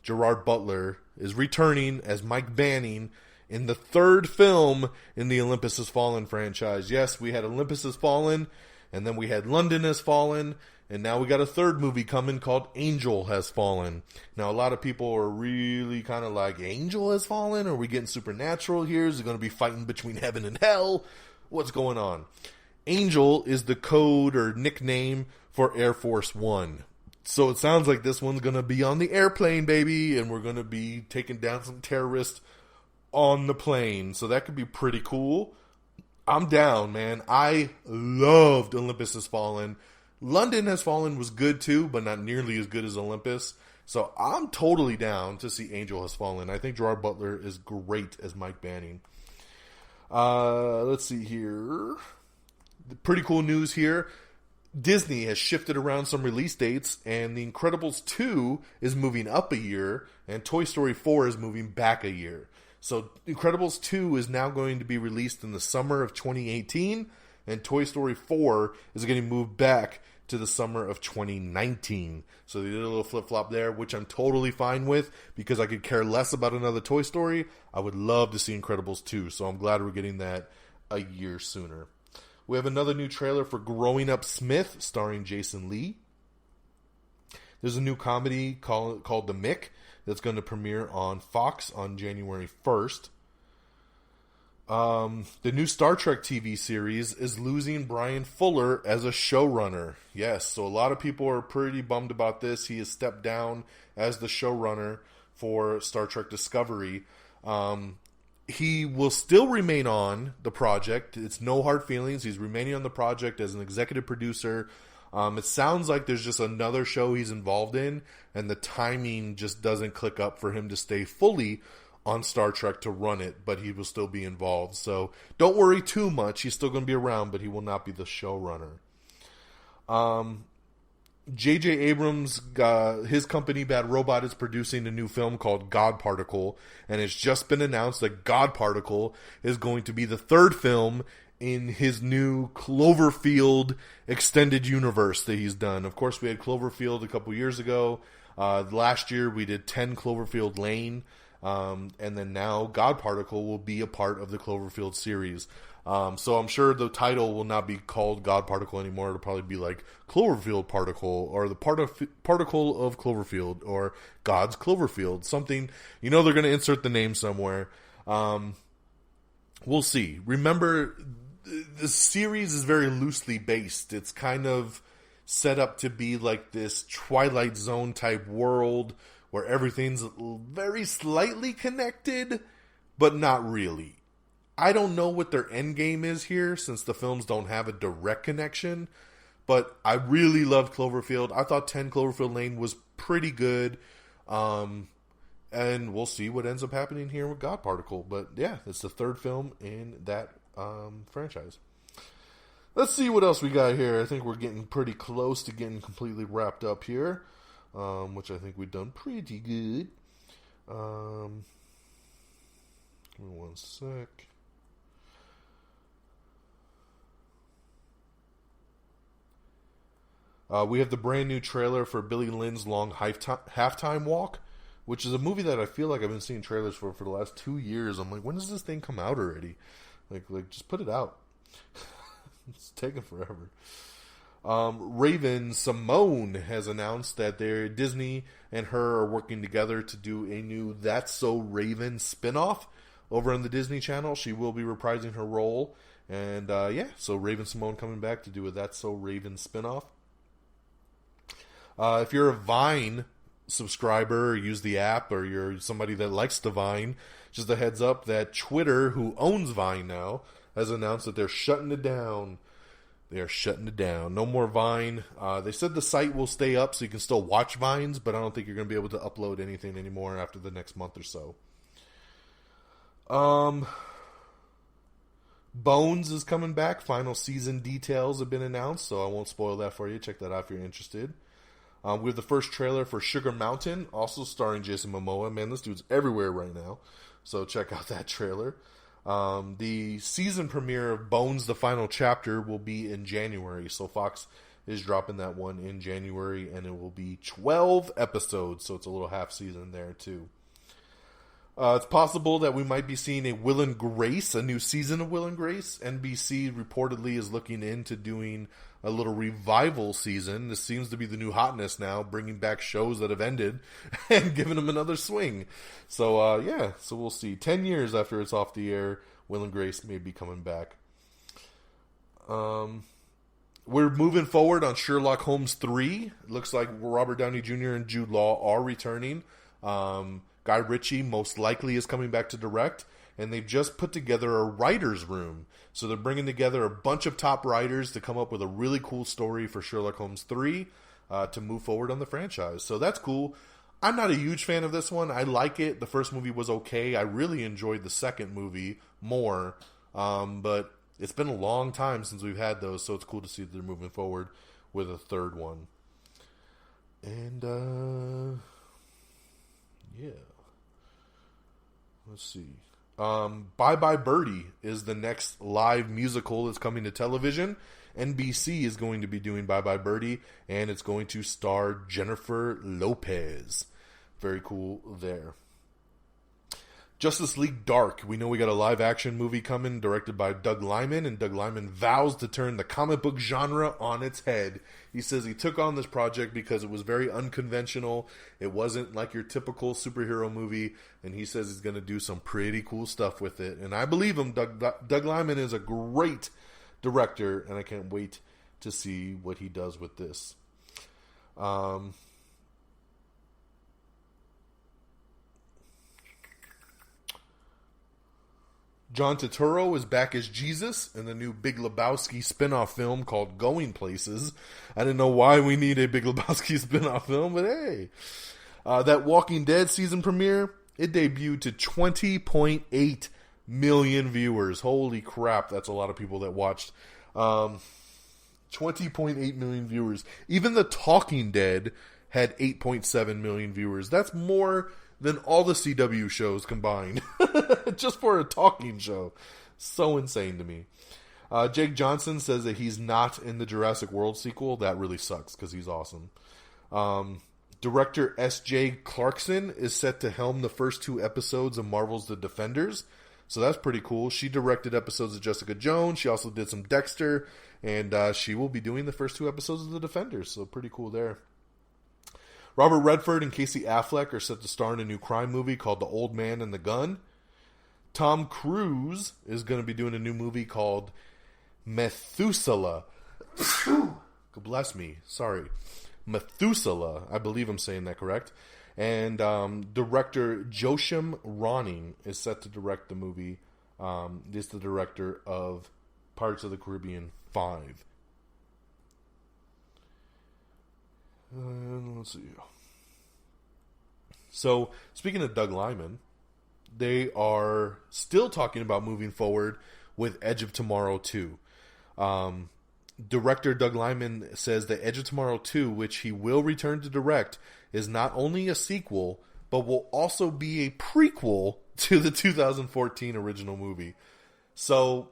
Speaker 5: Gerard Butler is returning as Mike Banning in the third film in the Olympus Has Fallen franchise. Yes, we had Olympus Has Fallen, and then we had London Has Fallen, and now we got a third movie coming called Angel Has Fallen. Now, a lot of people are really kind of like, Angel Has Fallen? Are we getting supernatural here? Is it going to be fighting between heaven and hell? What's going on? Angel is the code or nickname for Air Force One. So it sounds like this one's going to be on the airplane, baby, and we're going to be taking down some terrorists on the plane. So that could be pretty cool. I'm down, man. I loved Olympus Has Fallen. London Has Fallen was good too, but not nearly as good as Olympus. So I'm totally down to see Angel Has Fallen. I think Gerard Butler is great as Mike Banning. Let's see here. Pretty cool news here. Disney has shifted around some release dates, and The Incredibles 2 is moving up a year, and Toy Story 4 is moving back a year. So Incredibles 2 is now going to be released in the summer of 2018, and Toy Story 4 is going to move back to the summer of 2019. So they did a little flip-flop there, which I'm totally fine with, because I could care less about another Toy Story. I would love to see Incredibles 2, so I'm glad we're getting that a year sooner. We have another new trailer for Growing Up Smith, starring Jason Lee. There's a new comedy called The Mick that's going to premiere on Fox on January 1st. The new Star Trek TV series is losing Bryan Fuller as a showrunner. Yes, so a lot of people are pretty bummed about this. He has stepped down as the showrunner for Star Trek Discovery. He will still remain on the project. It's no hard feelings. He's remaining on the project as an executive producer. It sounds like there's just another show he's involved in, and the timing just doesn't click up for him to stay fully on Star Trek to run it, but he will still be involved. So don't worry too much. He's still going to be around, but he will not be the showrunner. J.J. Abrams, his company Bad Robot, is producing a new film called God Particle, and it's just been announced that God Particle is going to be the third film in his new Cloverfield extended universe that he's done. Of course, we had Cloverfield a couple years ago. Last year, we did 10 Cloverfield Lane, and then now God Particle will be a part of the Cloverfield series. So I'm sure the title will not be called God Particle anymore. It'll probably be like Cloverfield Particle, or the Particle of Cloverfield, or God's Cloverfield. Something, they're going to insert the name somewhere. We'll see. Remember, the series is very loosely based. It's kind of set up to be like this Twilight Zone type world where everything's very slightly connected, but not really. I don't know what their end game is here, since the films don't have a direct connection, but I really loved Cloverfield. I thought 10 Cloverfield Lane was pretty good, and we'll see what ends up happening here with God Particle. But yeah, it's the third film in that franchise. Let's see what else we got here. I think we're getting pretty close to getting completely wrapped up here, which I think we've done pretty good. Give me one sec. We have the brand new trailer for Billy Lynn's Long Halftime Walk, which is a movie that I feel like I've been seeing trailers for the last 2 years. I'm like, when does this thing come out already? Like just put it out. It's taking forever. Raven Simone has announced that Disney and her are working together to do a new That's So Raven spinoff over on the Disney Channel. She will be reprising her role. And so Raven Simone coming back to do a That's So Raven spinoff. If you're a Vine subscriber, or use the app, or you're somebody that likes to Vine, just a heads up that Twitter, who owns Vine now, has announced that they're shutting it down. They are shutting it down. No more Vine. They said the site will stay up so you can still watch Vines, but I don't think you're going to be able to upload anything anymore after the next month or so. Bones is coming back. Final season details have been announced, so I won't spoil that for you. Check that out if you're interested. We have the first trailer for Sugar Mountain, also starring Jason Momoa. Man, this dude's everywhere right now. So check out that trailer. The season premiere of Bones, the final chapter, will be in January. So Fox is dropping that one in January, and it will be 12 episodes. So it's a little half season there, too. It's possible that we might be seeing a Will and Grace, a new season of Will and Grace. NBC reportedly is looking into doing a little revival season. This seems to be the new hotness now, bringing back shows that have ended and giving them another swing. So, so we'll see. 10 years after it's off the air, Will and Grace may be coming back. We're moving forward on Sherlock Holmes 3. It looks like Robert Downey Jr. and Jude Law are returning. Guy Ritchie most likely is coming back to direct, and they've just put together a writer's room. So they're bringing together a bunch of top writers to come up with a really cool story for Sherlock Holmes 3 to move forward on the franchise. So that's cool. I'm not a huge fan of this one. I like it. The first movie was okay. I really enjoyed the second movie more, but it's been a long time since we've had those, so it's cool to see that they're moving forward with a third one. And, yeah. Let's see. Bye Bye Birdie is the next live musical that's coming to television. NBC is going to be doing Bye Bye Birdie, and it's going to star Jennifer Lopez. Very cool there. Justice League Dark. We know we got a live action movie coming directed by Doug Liman, and Doug Liman vows to turn the comic book genre on its head. He says he took on this project because it was very unconventional. It wasn't like your typical superhero movie, and he says he's going to do some pretty cool stuff with it. And I believe him. Doug Liman is a great director, and I can't wait to see what he does with this. John Turturro is back as Jesus in the new Big Lebowski spin-off film called Going Places. I didn't know why we need a Big Lebowski spin-off film, but hey. That Walking Dead season premiere, it debuted to 20.8 million viewers. Holy crap, that's a lot of people that watched. 20.8 million viewers. Even The Talking Dead had 8.7 million viewers. That's more than all the CW shows combined. Just for a talking show. So insane to me. Jake Johnson says that he's not in the Jurassic World sequel. That really sucks because he's awesome. Director S.J. Clarkson is set to helm the first 2 episodes of Marvel's The Defenders. So that's pretty cool. She directed episodes of Jessica Jones. She also did some Dexter. And she will be doing the first 2 episodes of The Defenders. So pretty cool there. Robert Redford and Casey Affleck are set to star in a new crime movie called The Old Man and the Gun. Tom Cruise is going to be doing a new movie called Methuselah. Bless me. Sorry. Methuselah. I believe I'm saying that correct. And director Josham Ronning is set to direct the movie. This is the director of Pirates of the Caribbean 5. Let's see. So, speaking of Doug Liman, they are still talking about moving forward with Edge of Tomorrow 2. Director Doug Liman says that Edge of Tomorrow 2, which he will return to direct, is not only a sequel, but will also be a prequel to the 2014 original movie. So,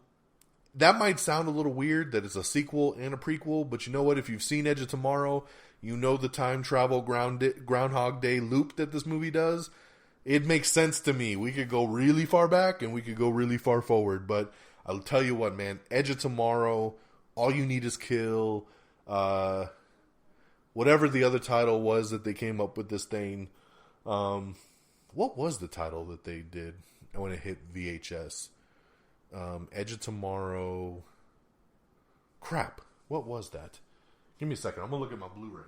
Speaker 5: that might sound a little weird that it's a sequel and a prequel, but you know what? If you've seen Edge of Tomorrow, you know the time travel Groundhog Day loop that this movie does. It makes sense to me. We could go really far back and we could go really far forward. But I'll tell you what, man. Edge of Tomorrow, All You Need Is Kill, whatever the other title was that they came up with this thing. What was the title that they did when it hit VHS? Edge of Tomorrow. Crap. What was that? Give me a second. I'm going to look at my Blu-ray.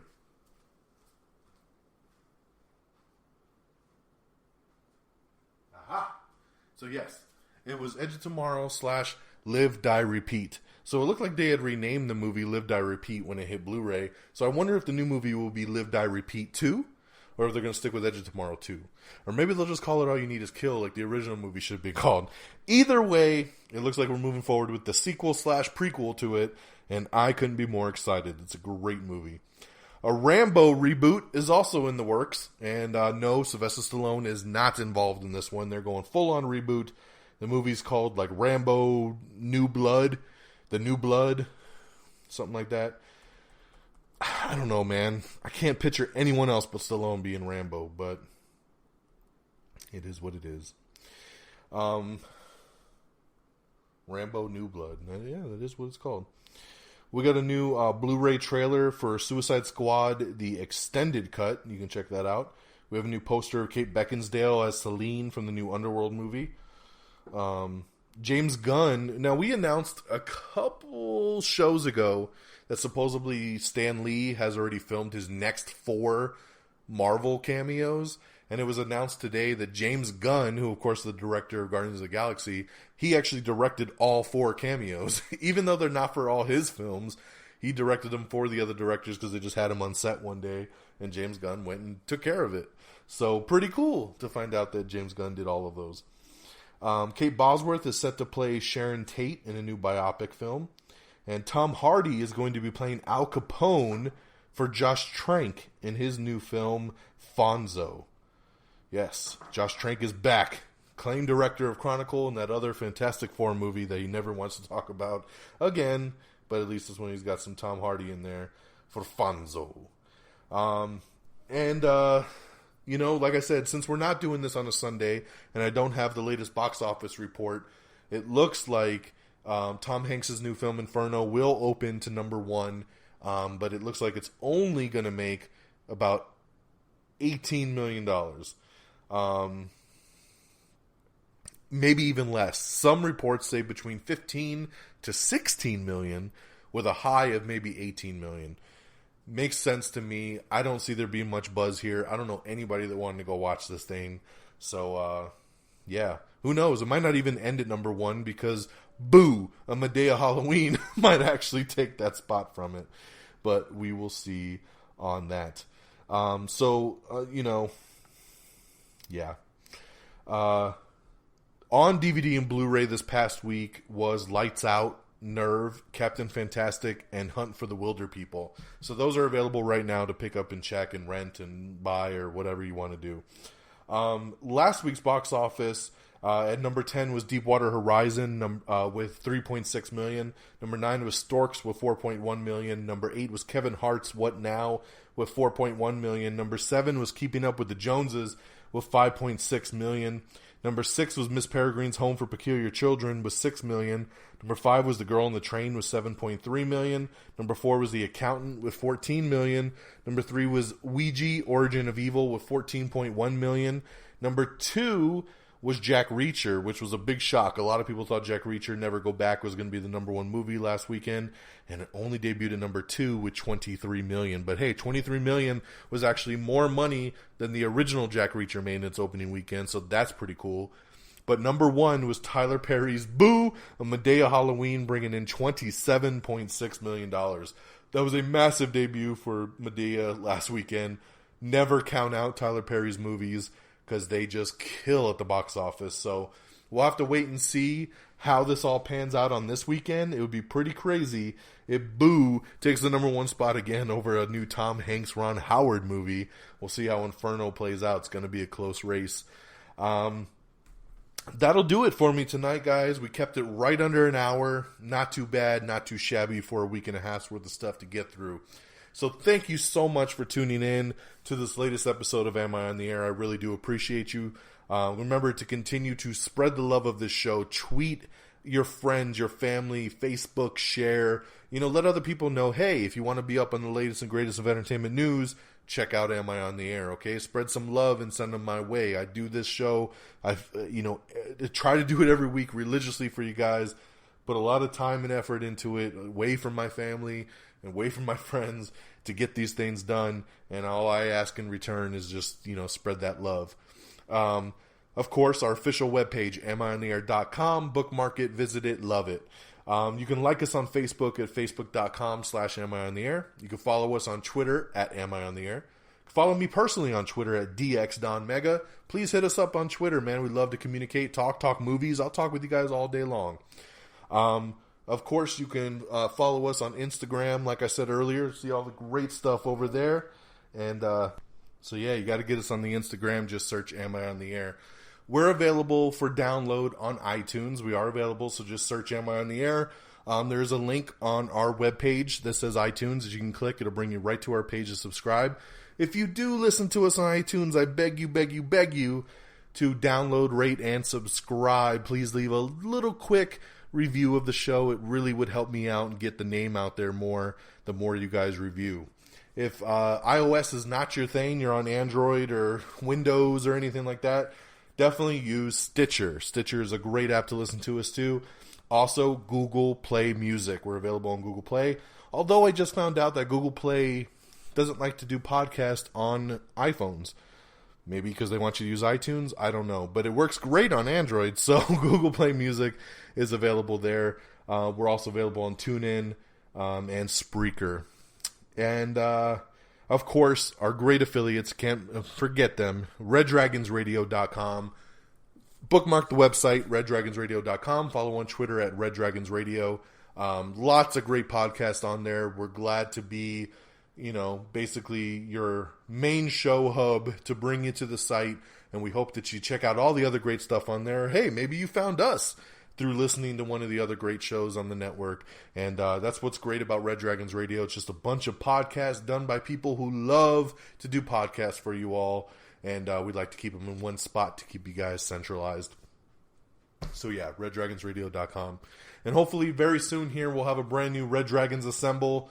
Speaker 5: Aha! So yes, it was Edge of Tomorrow / Live, Die, Repeat. So it looked like they had renamed the movie Live, Die, Repeat when it hit Blu-ray. So I wonder if the new movie will be Live, Die, Repeat 2, or if they're going to stick with Edge of Tomorrow 2. Or maybe they'll just call it All You Need Is Kill, like the original movie should be called. Either way, it looks like we're moving forward with the sequel / prequel to it, and I couldn't be more excited. It's a great movie. A Rambo reboot is also in the works, and no, Sylvester Stallone is not involved in this one. They're going full-on reboot. The movie's called like Rambo New Blood, The New Blood, something like that. I don't know, man. I can't picture anyone else but Stallone being Rambo, but it is what it is. Rambo New Blood. Yeah, that is what it's called. We got a new Blu-ray trailer for Suicide Squad, the extended cut. You can check that out. We have a new poster of Kate Beckinsale as Selene from the new Underworld movie. James Gunn. Now, we announced a couple shows ago that supposedly Stan Lee has already filmed his next 4 Marvel cameos. And it was announced today that James Gunn, who of course is the director of Guardians of the Galaxy, he actually directed all 4 cameos. Even though they're not for all his films, he directed them for the other directors because they just had him on set one day. And James Gunn went and took care of it. So pretty cool to find out that James Gunn did all of those. Kate Bosworth is set to play Sharon Tate in a new biopic film. And Tom Hardy is going to be playing Al Capone for Josh Trank in his new film, Fonzo. Yes, Josh Trank is back. Acclaimed director of Chronicle and that other Fantastic Four movie that he never wants to talk about again. But at least this one he's got some Tom Hardy in there for Fonzo. You know, like I said, since we're not doing this on a Sunday and I don't have the latest box office report, it looks like Tom Hanks' new film Inferno will open to number 1, but it looks like it's only going to make about $18 million. Maybe even less. Some reports say between 15 to 16 million with a high of maybe 18 million. Makes sense to me. I don't see there being much buzz here. I don't know anybody that wanted to go watch this thing. So, yeah. Who knows? It might not even end at number 1 because, boo, a Medea Halloween might actually take that spot from it. But we will see on that. You know, yeah. On DVD and Blu-ray this past week was Lights Out, Nerve, Captain Fantastic, and Hunt for the Wilder People. So those are available right now to pick up and check and rent and buy or whatever you want to do. Last week's box office at number 10 was Deepwater Horizon with 3.6 million. Number 9 was Storks with 4.1 million. Number 8 was Kevin Hart's What Now with 4.1 million. Number 7 was Keeping Up with the Joneses with 5.6 million. Number 6 was Miss Peregrine's Home for Peculiar Children with 6 million. Number 5 was The Girl on the Train with 7.3 million. Number 4 was The Accountant with 14 million. Number 3 was Ouija, Origin of Evil with 14.1 million. Number 2 was Jack Reacher, which was a big shock. A lot of people thought Jack Reacher Never Go Back was going to be the number 1 movie last weekend, and it only debuted at number 2 with 23 million. But hey, 23 million was actually more money than the original Jack Reacher made in its opening weekend, so that's pretty cool. But number 1 was Tyler Perry's Boo, a Medea Halloween, bringing in $27.6 million. That was a massive debut for Medea last weekend. Never count out Tyler Perry's movies, because they just kill at the box office. So we'll have to wait and see how this all pans out on this weekend. It would be pretty crazy if Boo takes the number 1 spot again over a new Tom Hanks, Ron Howard movie. We'll see how Inferno plays out. It's going to be a close race. That'll do it for me tonight, guys. We kept it right under an hour. Not too bad, not too shabby for a week and a half's worth of stuff to get through. So thank you so much for tuning in to this latest episode of Am I on the Air? I really do appreciate you. Remember to continue to spread the love of this show. Tweet your friends, your family, Facebook, share. You know, let other people know, hey, if you want to be up on the latest and greatest of entertainment news, check out Am I on the Air, okay? Spread some love and send them my way. I do this show. I try to do it every week religiously for you guys. Put a lot of time and effort into it, away from my family and away from my friends, to get these things done, and all I ask in return is just, spread that love. Of course, our official webpage, amiontheair.com, bookmark it, visit it, love it. You can like us on Facebook at facebook.com/amiontheair. You can follow us on Twitter at amiontheair. Follow me personally on Twitter at DXDonMega. Please hit us up on Twitter, man. We'd love to communicate, talk movies. I'll talk with you guys all day long. Of course, you can follow us on Instagram, like I said earlier. See all the great stuff over there. And so, yeah, you got to get us on the Instagram. Just search Am I on the Air. We're available for download on iTunes. We are available, so just search Am I on the Air. There's a link on our webpage that says iTunes that you can click. It'll bring you right to our page to subscribe. If you do listen to us on iTunes, I beg you to download, rate, and subscribe. Please leave a little quick review of the show. It really would help me out and get the name out there more the more you guys review. If iOS is not your thing, you're on Android or Windows or anything like that, definitely use Stitcher. Stitcher is a great app to listen to us to. Also, Google Play Music. We're available on Google Play. Although I just found out that Google Play doesn't like to do podcasts on iPhones. Maybe because they want you to use iTunes. I don't know. But it works great on Android. So Google Play Music is available there. We're also available on TuneIn and Spreaker. And, of course, our great affiliates, can't forget them, RedDragonsRadio.com. Bookmark the website, RedDragonsRadio.com. Follow on Twitter at RedDragonsRadio. Lots of great podcasts on there. We're glad to be, basically your main show hub to bring you to the site. And we hope that you check out all the other great stuff on there. Hey, maybe you found us through listening to one of the other great shows on the network. And that's what's great about Red Dragons Radio. It's just a bunch of podcasts done by people who love to do podcasts for you all. And we'd like to keep them in one spot to keep you guys centralized. So yeah, reddragonsradio.com. And hopefully very soon here we'll have a brand new Red Dragons Assemble.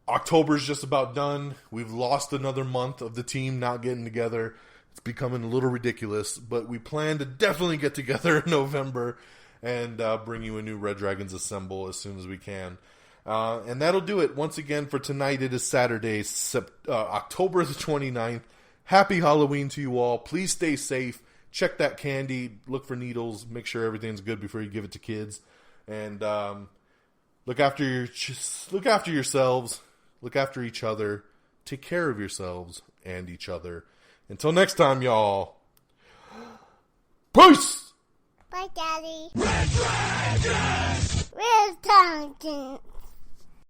Speaker 5: October's just about done. We've lost another month of the team not getting together. It's becoming a little ridiculous, but we plan to definitely get together in November and bring you a new Red Dragons Assemble as soon as we can. And that'll do it. Once again, for tonight, it is Saturday, October the 29th. Happy Halloween to you all. Please stay safe. Check that candy. Look for needles. Make sure everything's good before you give it to kids. And look after yourselves. Look after each other. Take care of yourselves and each other. Until next time, y'all. Peace!
Speaker 1: Bye, Daddy. Red Dragons! Red Dragons!